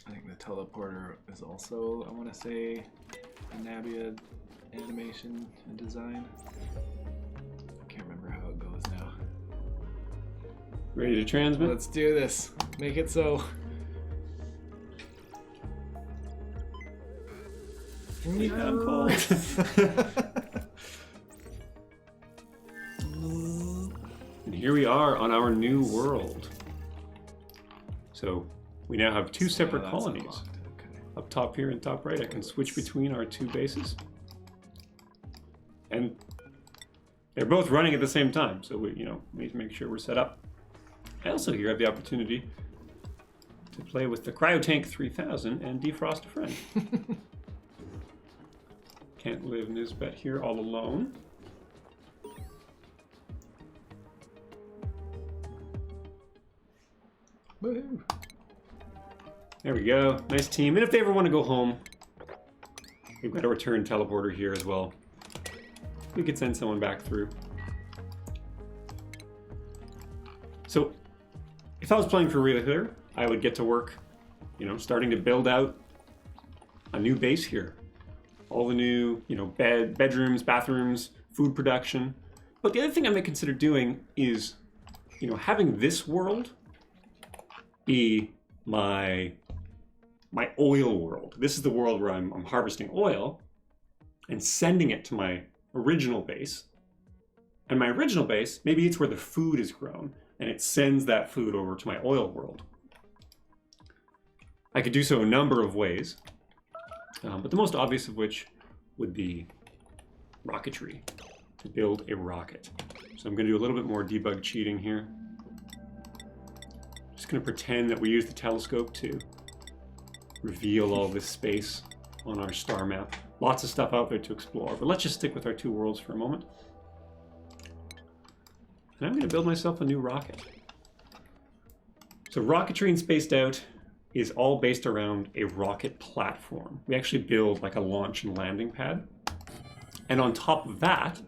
Speaker 2: I think the teleporter is also, I want to say, a Nabia animation and design. I can't remember how it goes now.
Speaker 1: Ready to transmit?
Speaker 2: Let's do this. Make it so.
Speaker 1: Yeah, I'm cold.
Speaker 4: here we are on our new world. So we now have two separate colonies.
Speaker 2: Okay.
Speaker 4: Up top here and top right, I can switch between our two bases. And they're both running at the same time, so we need to make sure we're set up. I also here have the opportunity to play with the Cryotank 3000 and defrost a friend. Can't live Nisbet here all alone.
Speaker 2: Woohoo!
Speaker 4: There we go. Nice team. And if they ever want to go home, we've got a return teleporter here as well. We could send someone back through. So, if I was playing for real here, I would get to work, starting to build out a new base here. All the new, bedrooms, bathrooms, food production. But the other thing I may consider doing is, having this world be my oil world. This is the world where I'm harvesting oil and sending it to my original base. And my original base, maybe it's where the food is grown, and it sends that food over to my oil world. I could do so a number of ways, but the most obvious of which would be rocketry, to build a rocket. So I'm going to do a little bit more debug cheating here. Just going to pretend that we use the telescope to reveal all this space on our star map. Lots of stuff out there to explore, but let's just stick with our two worlds for a moment. And I'm going to build myself a new rocket. So rocketry and Spaced Out is all based around a rocket platform. We actually build like a launch and landing pad. And on top of that,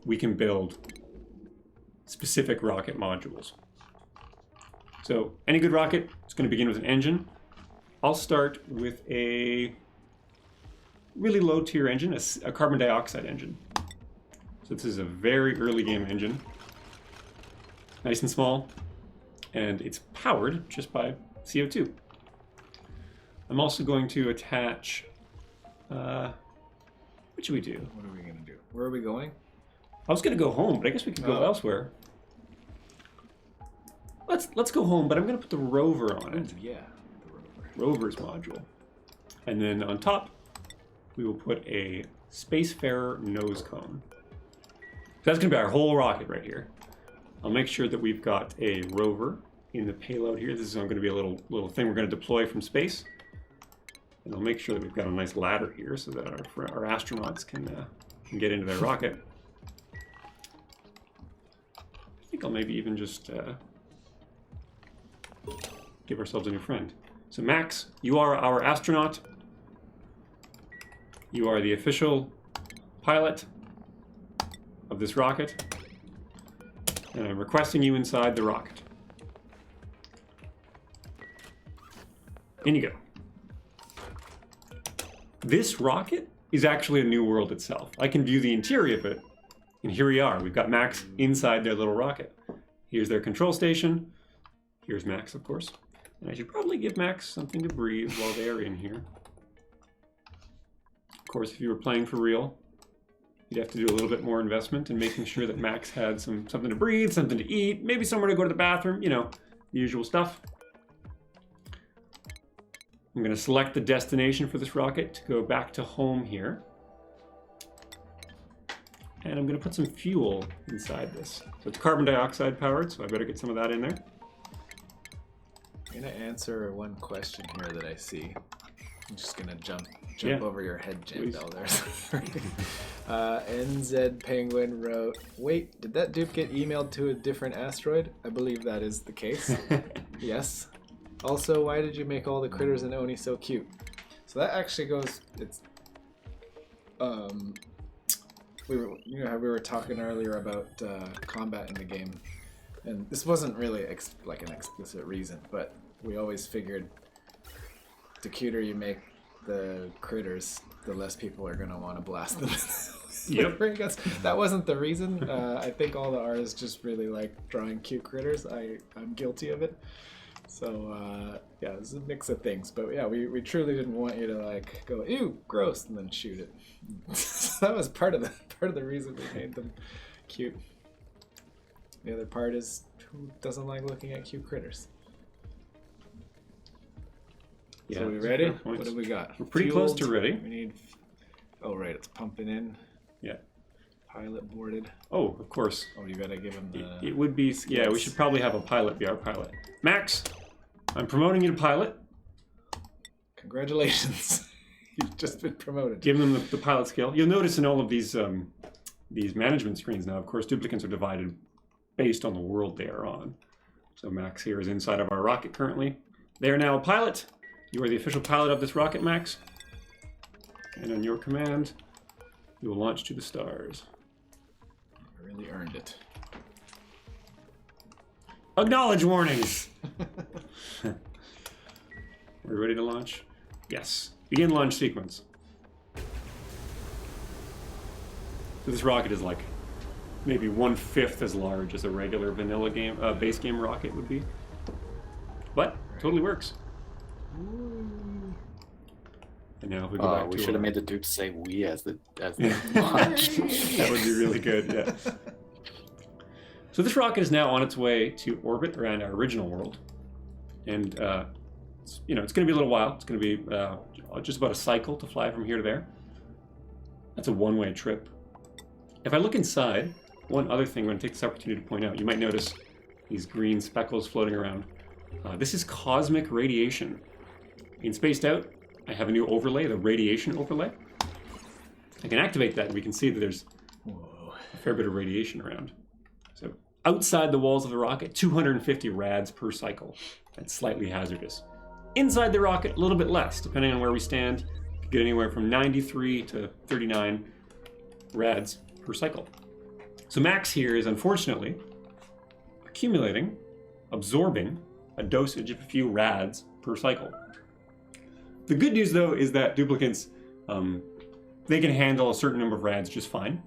Speaker 4: we can build specific rocket modules. So any good rocket is going to begin with an engine. I'll start with a really low tier engine, a carbon dioxide engine. So this is a very early game engine. Nice and small, and it's powered just by CO2. I'm also going to attach, what should we do?
Speaker 2: What are we going to do? Where are we going?
Speaker 4: I was going to go home, but I guess we could go elsewhere. Let's go home, but I'm going to put the rover on it.
Speaker 2: Yeah, the
Speaker 4: Rover's module. And then on top, we will put a Spacefarer nose cone. So that's going to be our whole rocket right here. I'll make sure that we've got a rover in the payload here. This is going to be a little thing we're going to deploy from space. And I'll make sure that we've got a nice ladder here so that our astronauts can get into their rocket. I think I'll maybe even just give ourselves a new friend. So Max, you are our astronaut. You are the official pilot of this rocket. And I'm requesting you inside the rocket. In you go. This rocket is actually a new world itself. I can view the interior of it, and here we are. We've got Max inside their little rocket. Here's their control station. Here's Max, of course. And I should probably give Max something to breathe while they're in here. Of course, if you were playing for real, you'd have to do a little bit more investment in making sure that Max had something to breathe, something to eat, maybe somewhere to go to the bathroom, the usual stuff. I'm going to select the destination for this rocket to go back to home here. And I'm going to put some fuel inside this. So it's carbon dioxide powered, so I better get some of that in there.
Speaker 2: I'm going to answer one question here that I see. I'm just going to jump over your head, Jambell, there. NZ Penguin wrote, wait, did that dupe get emailed to a different asteroid? I believe that is the case. Yes. Also, why did you make all the critters in Oni so cute? So that actually goes, we were talking earlier about combat in the game. And this wasn't really like an explicit reason, but we always figured the cuter you make the critters, the less people are going to want to blast them.
Speaker 4: Yep.
Speaker 2: I guess that wasn't the reason. I think all the artists just really like drawing cute critters. I'm guilty of it. So, yeah, it's a mix of things. But yeah, we truly didn't want you to like go, ew, gross, and then shoot it. So that was part of the reason we made them cute. The other part is who doesn't like looking at cute critters.
Speaker 1: Yeah,
Speaker 2: So we
Speaker 1: that's a
Speaker 2: ready?
Speaker 1: fair point.
Speaker 2: What do we got?
Speaker 1: We're pretty close to ready.
Speaker 2: We need. Oh right, it's pumping in.
Speaker 1: Yeah.
Speaker 2: Pilot boarded.
Speaker 1: Oh, of course.
Speaker 2: Oh, you gotta give him the.
Speaker 1: It would be. Yeah, we should probably have a pilot be our pilot. Max, I'm promoting you to pilot.
Speaker 2: Congratulations. You've just been promoted.
Speaker 1: Give them the pilot skill. You'll notice in all of these management screens now, of course, duplicants are divided based on the world they are on. So Max here is inside of our rocket currently. They are now a pilot. You are the official pilot of this rocket, Max. And on your command, you will launch to the stars.
Speaker 2: I really earned it.
Speaker 1: Acknowledge warnings. Are we ready to launch? Yes. Begin launch sequence. So this rocket is like maybe 1/5 as large as a regular vanilla game, base game rocket would be. But totally works. And now if we go back
Speaker 3: we
Speaker 1: to
Speaker 3: should have made the dude say "we" as the launch.
Speaker 1: That would be really good, yeah. So this rocket is now on its way to orbit around our original world. And, it's going to be a little while. It's going to be just about a cycle to fly from here to there. That's a one-way trip. If I look inside, one other thing I'm going to take this opportunity to point out, you might notice these green speckles floating around. This is cosmic radiation. In Spaced Out, I have a new overlay, the radiation overlay. I can activate that and we can see that there's a fair bit of radiation around. So outside the walls of the rocket, 250 rads per cycle. That's slightly hazardous. Inside the rocket, a little bit less, depending on where we stand. You could get anywhere from 93 to 39 rads per cycle. So Max here is unfortunately accumulating, absorbing a dosage of a few rads per cycle. The good news though is that duplicants, they can handle a certain number of rads just fine.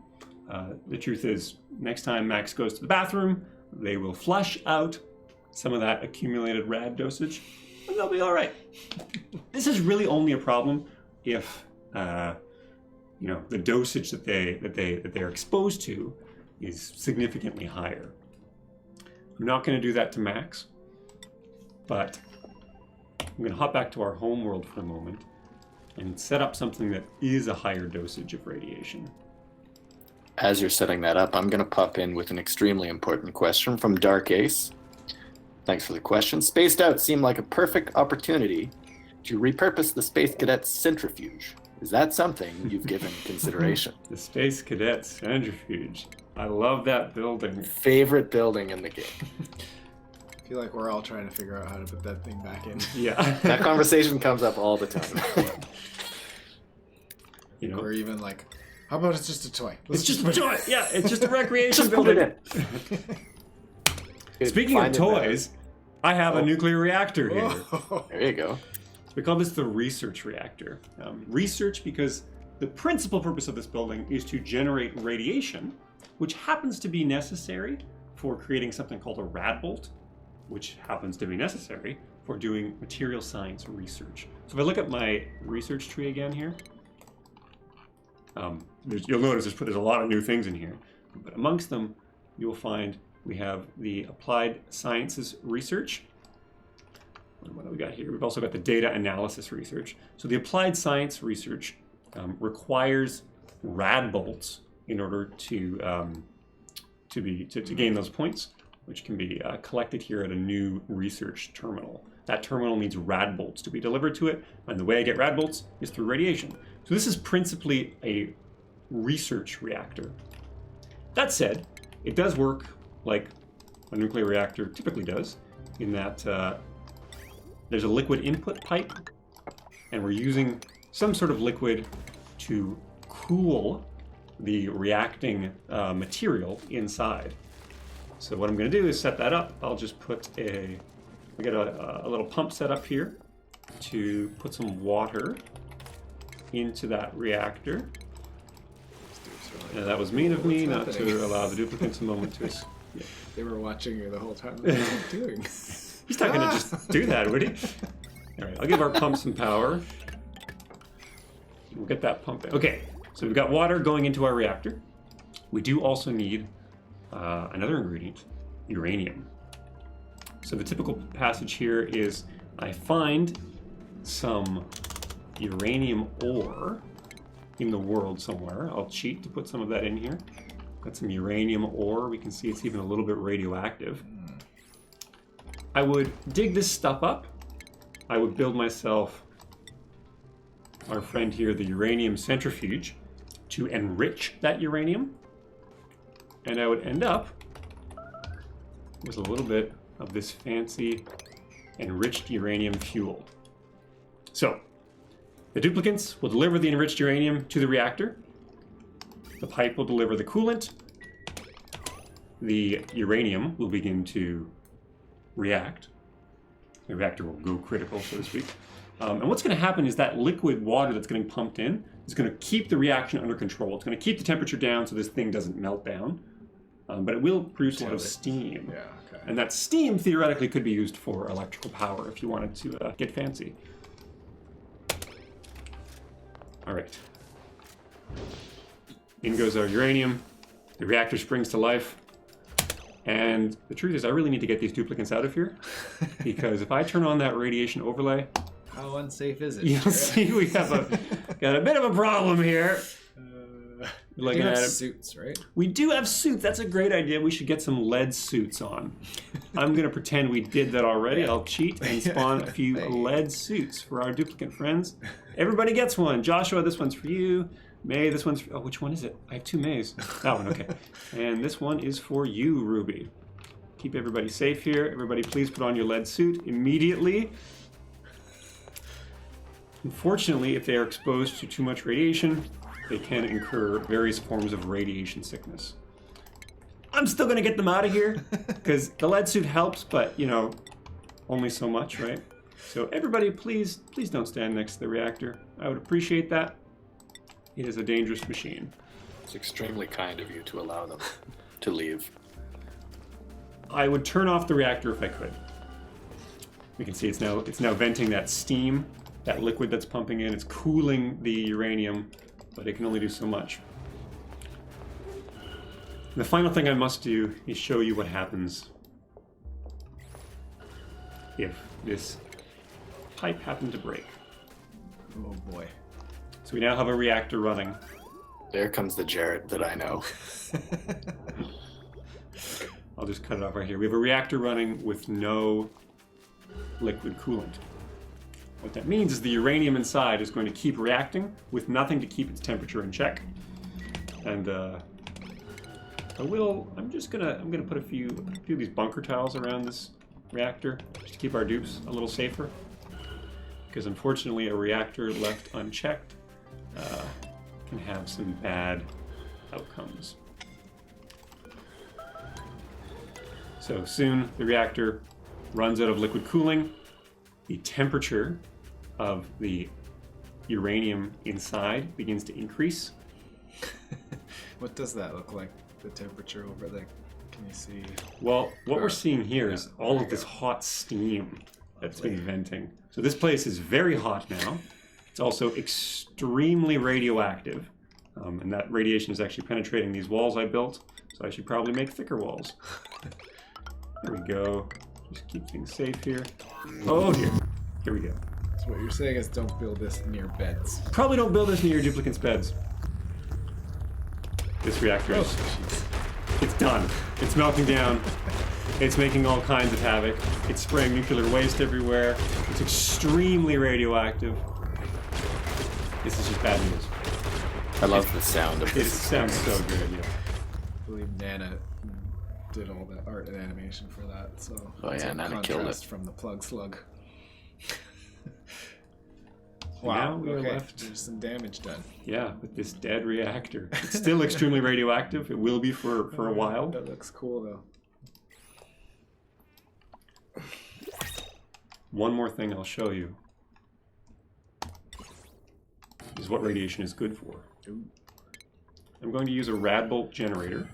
Speaker 1: The truth is, next time Max goes to the bathroom, they will flush out some of that accumulated rad dosage, and they'll be all right. This is really only a problem if the dosage that they're exposed to is significantly higher. I'm not going to do that to Max, but I'm going to hop back to our home world for a moment and set up something that is a higher dosage of radiation.
Speaker 3: As you're setting that up, I'm going to pop in with an extremely important question from Dark Ace. Thanks for the question. Spaced Out seemed like a perfect opportunity to repurpose the Space Cadet centrifuge. Is that something you've given consideration?
Speaker 1: The Space Cadet centrifuge. I love that building.
Speaker 3: Favorite building in the game.
Speaker 2: I feel like we're all trying to figure out how to put that thing back in.
Speaker 1: Yeah.
Speaker 3: That conversation comes up all the time.
Speaker 2: Or even like, how about it's just a toy?
Speaker 1: It's just a toy. Yeah, it's just a recreation building. Speaking of toys, I have a nuclear reactor here.
Speaker 3: There you go.
Speaker 1: We call this the research reactor. Research because the principal purpose of this building is to generate radiation, which happens to be necessary for creating something called a Rad Bolt, which happens to be necessary for doing material science research. So if I look at my research tree again here, you'll notice there's a lot of new things in here. But amongst them, you'll find we have the applied sciences research. What do we got here? We've also got the data analysis research. So the applied science research requires rad bolts in order to gain those points, which can be collected here at a new research terminal. That terminal needs rad bolts to be delivered to it, and the way I get rad bolts is through radiation. So this is principally a research reactor. That said, it does work like a nuclear reactor typically does, in that there's a liquid input pipe, and we're using some sort of liquid to cool the reacting material inside. So what I'm going to do is set that up. I'll just put we got a little pump set up here to put some water into that reactor. And that was mean of me not to allow the duplicants a moment to escape.
Speaker 2: They were watching you the whole time. What are you doing?
Speaker 1: He's not going to just do that, would he? All right, I'll give our pump some power. We'll get that pump in. Okay, so we've got water going into our reactor. We do also need another ingredient,
Speaker 4: uranium. So the typical passage here is I find some uranium ore in the world somewhere. I'll cheat to put some of that in here. Got some uranium ore. We can see it's even a little bit radioactive. I would dig this stuff up. I would build myself, our friend here, the uranium centrifuge, to enrich that uranium. And I would end up with a little bit of this fancy enriched uranium fuel. So, the duplicants will deliver the enriched uranium to the reactor. The pipe will deliver the coolant. The uranium will begin to react. The reactor will go critical, so to speak. And what's going to happen is that liquid water that's getting pumped in is going to keep the reaction under control. It's going to keep the temperature down so this thing doesn't melt down. But it will produce a lot of steam.
Speaker 2: Yeah, okay.
Speaker 4: And that steam theoretically could be used for electrical power if you wanted to get fancy. All right. In goes our uranium. The reactor springs to life. And the truth is, I really need to get these duplicants out of here. Because if I turn on that radiation overlay...
Speaker 2: How unsafe is it?
Speaker 4: You'll see we have got a bit of a problem here.
Speaker 2: You have suits, right?
Speaker 4: We do have suits. That's a great idea. We should get some lead suits on. I'm going to pretend we did that already. Yeah. I'll cheat and spawn a few lead suits for our duplicate friends. Everybody gets one. Joshua, this one's for you. May, this one's for... Oh, which one is it? I have two Mays. That one, okay. And this one is for you, Ruby. Keep everybody safe here. Everybody, please put on your lead suit immediately. Unfortunately, if they are exposed to too much radiation, they can incur various forms of radiation sickness. I'm still going to get them out of here, because the lead suit helps, but, you know, only so much, right? So everybody, please don't stand next to the reactor. I would appreciate that. It is a dangerous machine.
Speaker 3: It's extremely kind of you to allow them to leave.
Speaker 4: I would turn off the reactor if I could. We can see it's now venting that steam, that liquid that's pumping in. It's cooling the uranium, but it can only do so much. And the final thing I must do is show you what happens if this pipe happened to break.
Speaker 2: Oh boy.
Speaker 4: So we now have a reactor running.
Speaker 3: There comes the Jarrett that I know.
Speaker 4: I'll just cut it off right here. We have a reactor running with no liquid coolant. What that means is the uranium inside is going to keep reacting with nothing to keep its temperature in check. And I'm gonna put a few of these bunker tiles around this reactor just to keep our dupes a little safer. Because unfortunately, a reactor left unchecked can have some bad outcomes. So soon the reactor runs out of liquid cooling. The temperature of the uranium inside begins to increase.
Speaker 2: What does that look like, the temperature over there? Can you see?
Speaker 4: Well, what we're seeing here is all of this hot steam that's been venting. So this place is very hot now. It's also extremely radioactive. And that radiation is actually penetrating these walls I built. So I should probably make thicker walls. There we go. Just keep things safe here. Oh dear. Here we go.
Speaker 2: So what you're saying is don't build this near beds.
Speaker 4: Probably don't build this near your duplicants' beds. This reactor is... It's done. It's melting down. It's making all kinds of havoc. It's spraying nuclear waste everywhere. It's extremely radioactive. This is just bad news.
Speaker 3: I love the sound of this.
Speaker 4: It sounds so good, yeah.
Speaker 2: I believe Nana did all the art and animation for that, so
Speaker 3: oh yeah, Nana killed it
Speaker 2: from the plug slug.
Speaker 4: Wow, now we are left.
Speaker 2: There's some damage done.
Speaker 4: Yeah, with this dead reactor. It's still extremely radioactive. It will be for a while.
Speaker 2: That looks cool though.
Speaker 4: One more thing I'll show you is what radiation is good for.
Speaker 2: Ooh.
Speaker 4: I'm going to use a Rad Bolt Generator,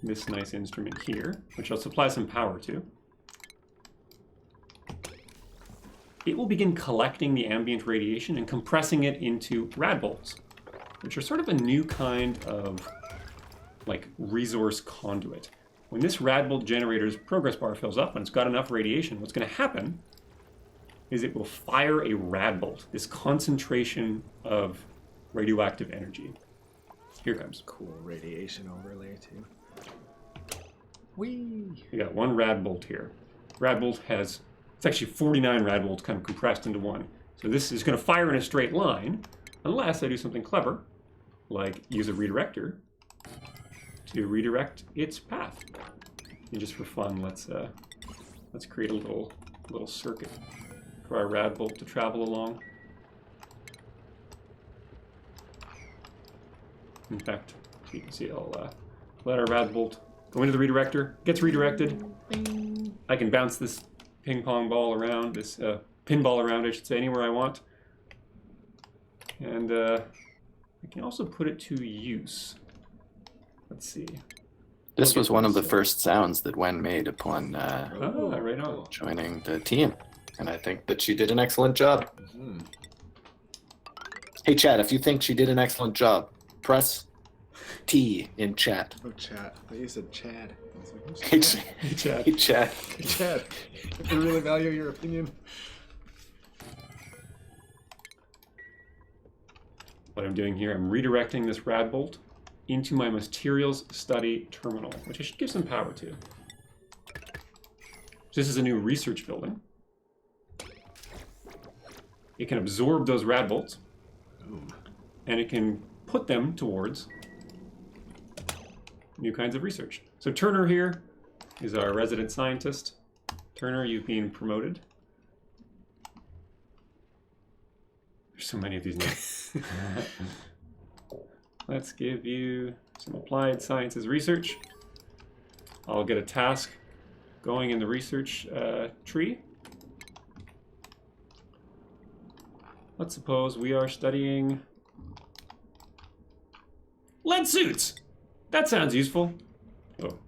Speaker 4: this nice instrument here, which I'll supply some power to. It will begin collecting the ambient radiation and compressing it into rad bolts, which are sort of a new kind of like resource conduit.
Speaker 1: when this Rad Bolt Generator's progress bar fills up, when it's got enough radiation, what's going to happen is it will fire a Rad Bolt, this concentration of radioactive energy. Here it comes.
Speaker 2: Cool radiation overlay too. Whee!
Speaker 1: We got one Rad Bolt here. Rad Bolt has, it's actually 49 Rad Bolts kind of compressed into one. So this is going to fire in a straight line, unless I do something clever, like use a redirector to redirect its path. And just for fun, let's create a little circuit for our Rad Bolt to travel along. In fact, so you can see, I'll let our Rad Bolt go into the redirector, gets redirected. I can bounce this ping pong ball around, this pinball around, I should say, anywhere I want. And I can also put it to use. Let's see.
Speaker 3: This was one of the first sounds that Wen made upon
Speaker 1: right on.
Speaker 3: joining the team. And I think that she did an excellent job.
Speaker 2: Mm-hmm.
Speaker 3: Hey, Chad, if you think she did an excellent job, press T in chat.
Speaker 2: Oh, chat. I thought you said Chad. I was like,
Speaker 3: Hey,
Speaker 2: who's
Speaker 3: Chad.
Speaker 1: Hey, Chad.
Speaker 3: Hey, Chad.
Speaker 2: Hey, Chad. I really value your opinion.
Speaker 1: What I'm doing here, I'm redirecting this Rad Bolt into my materials study terminal, which I should give some power to. This is a new research building. It can absorb those Rad Bolts, and it can put them towards new kinds of research. So Turner here is our resident scientist. Turner, you've been promoted. There's so many of these names. Let's give you some applied sciences research. I'll get a task going in the research tree. Let's suppose we are studying lead suits. That sounds useful. Oh,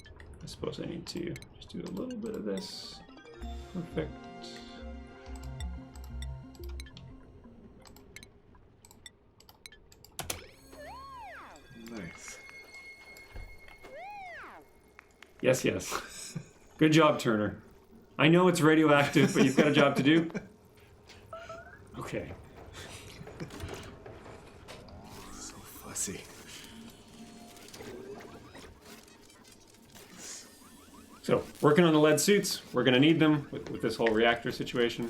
Speaker 1: I suppose I need to just do a little bit of this. Perfect.
Speaker 2: Nice.
Speaker 1: Yes, yes. Good job, Turner. I know it's radioactive, but you've got a job to do. Okay.
Speaker 2: So fussy.
Speaker 1: So, working on the lead suits, we're going to need them with this whole reactor situation.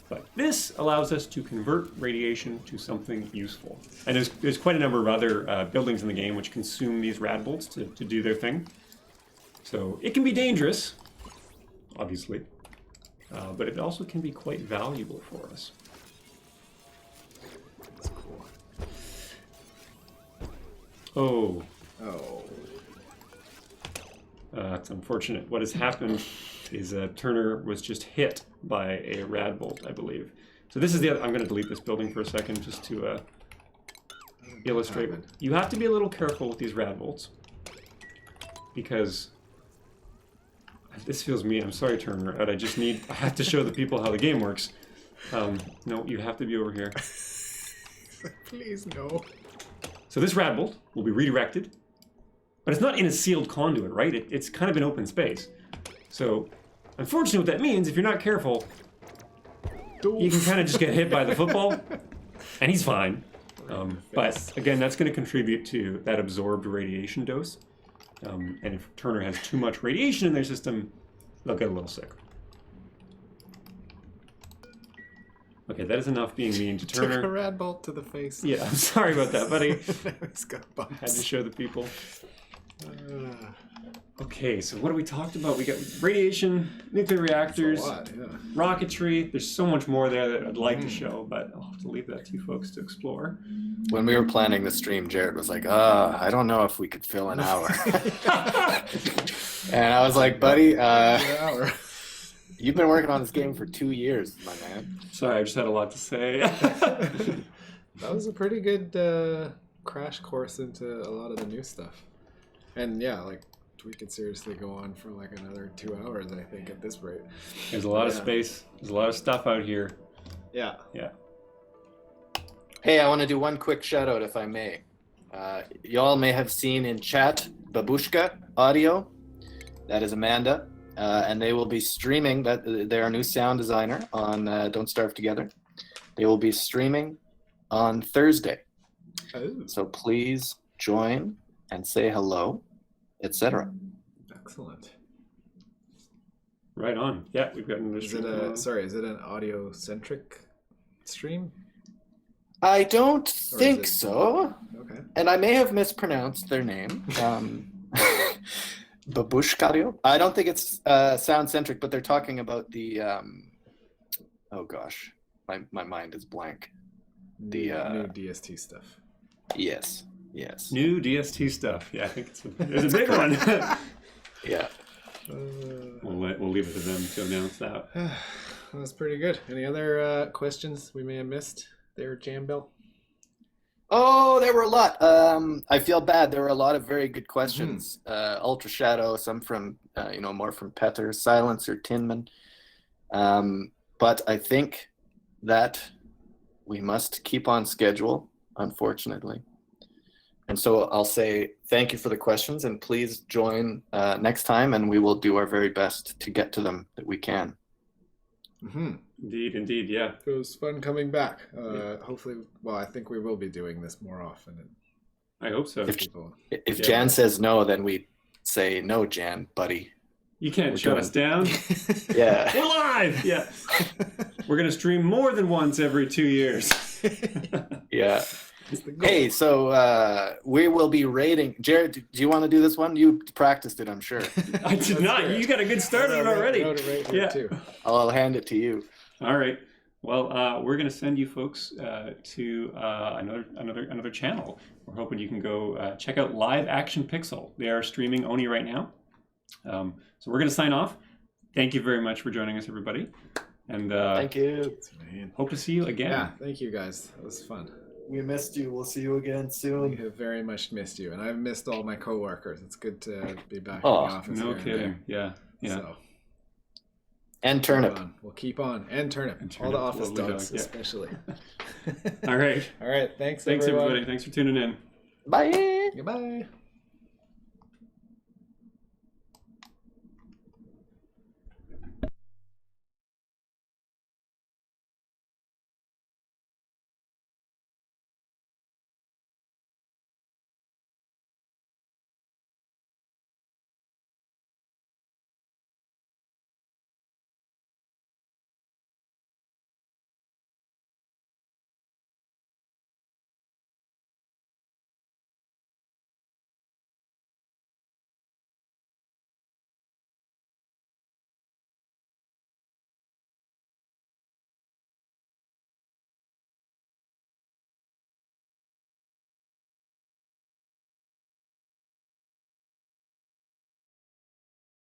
Speaker 1: But this allows us to convert radiation to something useful. And there's quite a number of other buildings in the game which consume these Rad Bolts to do their thing. So it can be dangerous, obviously, but it also can be quite valuable for us.
Speaker 2: That's cool.
Speaker 1: Oh,
Speaker 2: Oh.
Speaker 1: it's unfortunate. What has happened is Turner was just hit by a Rad Bolt, I believe. So this is the other, I'm going to delete this building for a second just to illustrate. You have to be a little careful with these Rad Bolts because this feels mean. I'm sorry, Turner, but I have to show the people how the game works. No, you have to be over here.
Speaker 2: Please, no.
Speaker 1: So this Rad Bolt will be redirected, but it's not in a sealed conduit, right? It's kind of an open space. So, unfortunately, what that means, if you're not careful, you can kind of just get hit by the football, and he's fine. But again, that's going to contribute to that absorbed radiation dose. And if Turner has too much radiation in their system, they'll get a little sick. Okay, that is enough being mean to Turner.
Speaker 2: Took a Rad Bolt to the face.
Speaker 1: Yeah, I'm sorry about that, buddy.
Speaker 2: He's got bumps.
Speaker 1: Had to show the people. Okay, so what have we talked about? We got radiation, nuclear reactors,
Speaker 2: That's a lot, yeah.
Speaker 1: rocketry. There's so much more there that I'd like to show, but I'll have to leave that to you folks to explore.
Speaker 3: When we were planning the stream, Jared was like, I don't know if we could fill an hour. And I was like, buddy,
Speaker 2: An hour.
Speaker 3: you've been working on this game for 2 years, my man.
Speaker 1: Sorry, I just had a lot to say.
Speaker 2: That was a pretty good crash course into a lot of the new stuff. And yeah, like we could seriously go on for like another 2 hours, I think, at this rate.
Speaker 1: There's a lot of space. There's a lot of stuff out here.
Speaker 2: Yeah.
Speaker 1: Yeah.
Speaker 3: Hey, I want to do one quick shout out, if I may. Y'all may have seen in chat Babushka audio. That is Amanda. And they will be streaming. They're our new sound designer on Don't Starve Together. They will be streaming on Thursday.
Speaker 2: Oh.
Speaker 3: So please join and say hello, etc.
Speaker 2: Excellent.
Speaker 4: Right on. Yeah, we've got another
Speaker 2: Is it an audio-centric stream?
Speaker 3: I don't
Speaker 2: Or
Speaker 3: think
Speaker 2: is it-
Speaker 3: so.
Speaker 2: Okay.
Speaker 3: And I may have mispronounced their name. Babushkario. I don't think it's sound-centric, but they're talking about the... oh gosh, my mind is blank. The
Speaker 2: new DST stuff.
Speaker 3: Yes.
Speaker 4: New DST stuff. Yeah, I think it's a big one.
Speaker 3: Yeah.
Speaker 4: We'll leave it to them to announce that.
Speaker 2: That's pretty good. Any other questions we may have missed there, Jambill?
Speaker 3: Oh, there were a lot. I feel bad. There were a lot of very good questions. Ultra Shadow, some from, more from Pether, Silencer, Tinman. But I think that we must keep on schedule, unfortunately. And so I'll say thank you for the questions, and please join next time, and we will do our very best to get to them that we can.
Speaker 2: Mm-hmm.
Speaker 4: Indeed, yeah.
Speaker 2: It was fun coming back. Hopefully, I think we will be doing this more often.
Speaker 4: I hope so.
Speaker 3: If Jan says no, then we say no, Jan, buddy.
Speaker 4: You can't shut us down.
Speaker 3: Yeah.
Speaker 4: We're live! Yeah. We're going to stream more than once every 2 years.
Speaker 3: Yeah. Hey, so we will be rating. Jared, do you want to do this one? You practiced it, I'm sure.
Speaker 4: I did not.
Speaker 2: Great.
Speaker 4: You got a good start on it already.
Speaker 2: Wrote it right here too.
Speaker 3: I'll hand it to you.
Speaker 4: All right. Well, we're going to send you folks to another channel. We're hoping you can go check out Live Action Pixel. They are streaming Oni right now. So we're going to sign off. Thank you very much for joining us, everybody. And
Speaker 3: Thank you.
Speaker 4: Hope to see you again.
Speaker 2: Yeah, thank you guys. That was fun.
Speaker 3: We missed you. We'll see you again
Speaker 2: We
Speaker 3: soon.
Speaker 2: have very much missed you, and I've missed all my coworkers. It's good to be back
Speaker 3: Oh,
Speaker 2: in the office.
Speaker 4: No
Speaker 2: here and
Speaker 4: kidding.
Speaker 2: there.
Speaker 4: Yeah.
Speaker 2: So,
Speaker 3: And turnip.
Speaker 2: we'll keep on. And turnip.
Speaker 4: And
Speaker 2: All the
Speaker 4: turnip,
Speaker 2: office
Speaker 4: lovely
Speaker 2: dogs,
Speaker 4: dog, yeah.
Speaker 2: especially.
Speaker 4: All right.
Speaker 2: All right. Thanks
Speaker 4: Thanks,
Speaker 2: everyone.
Speaker 4: everybody. Thanks for tuning in.
Speaker 3: Bye.
Speaker 2: Goodbye.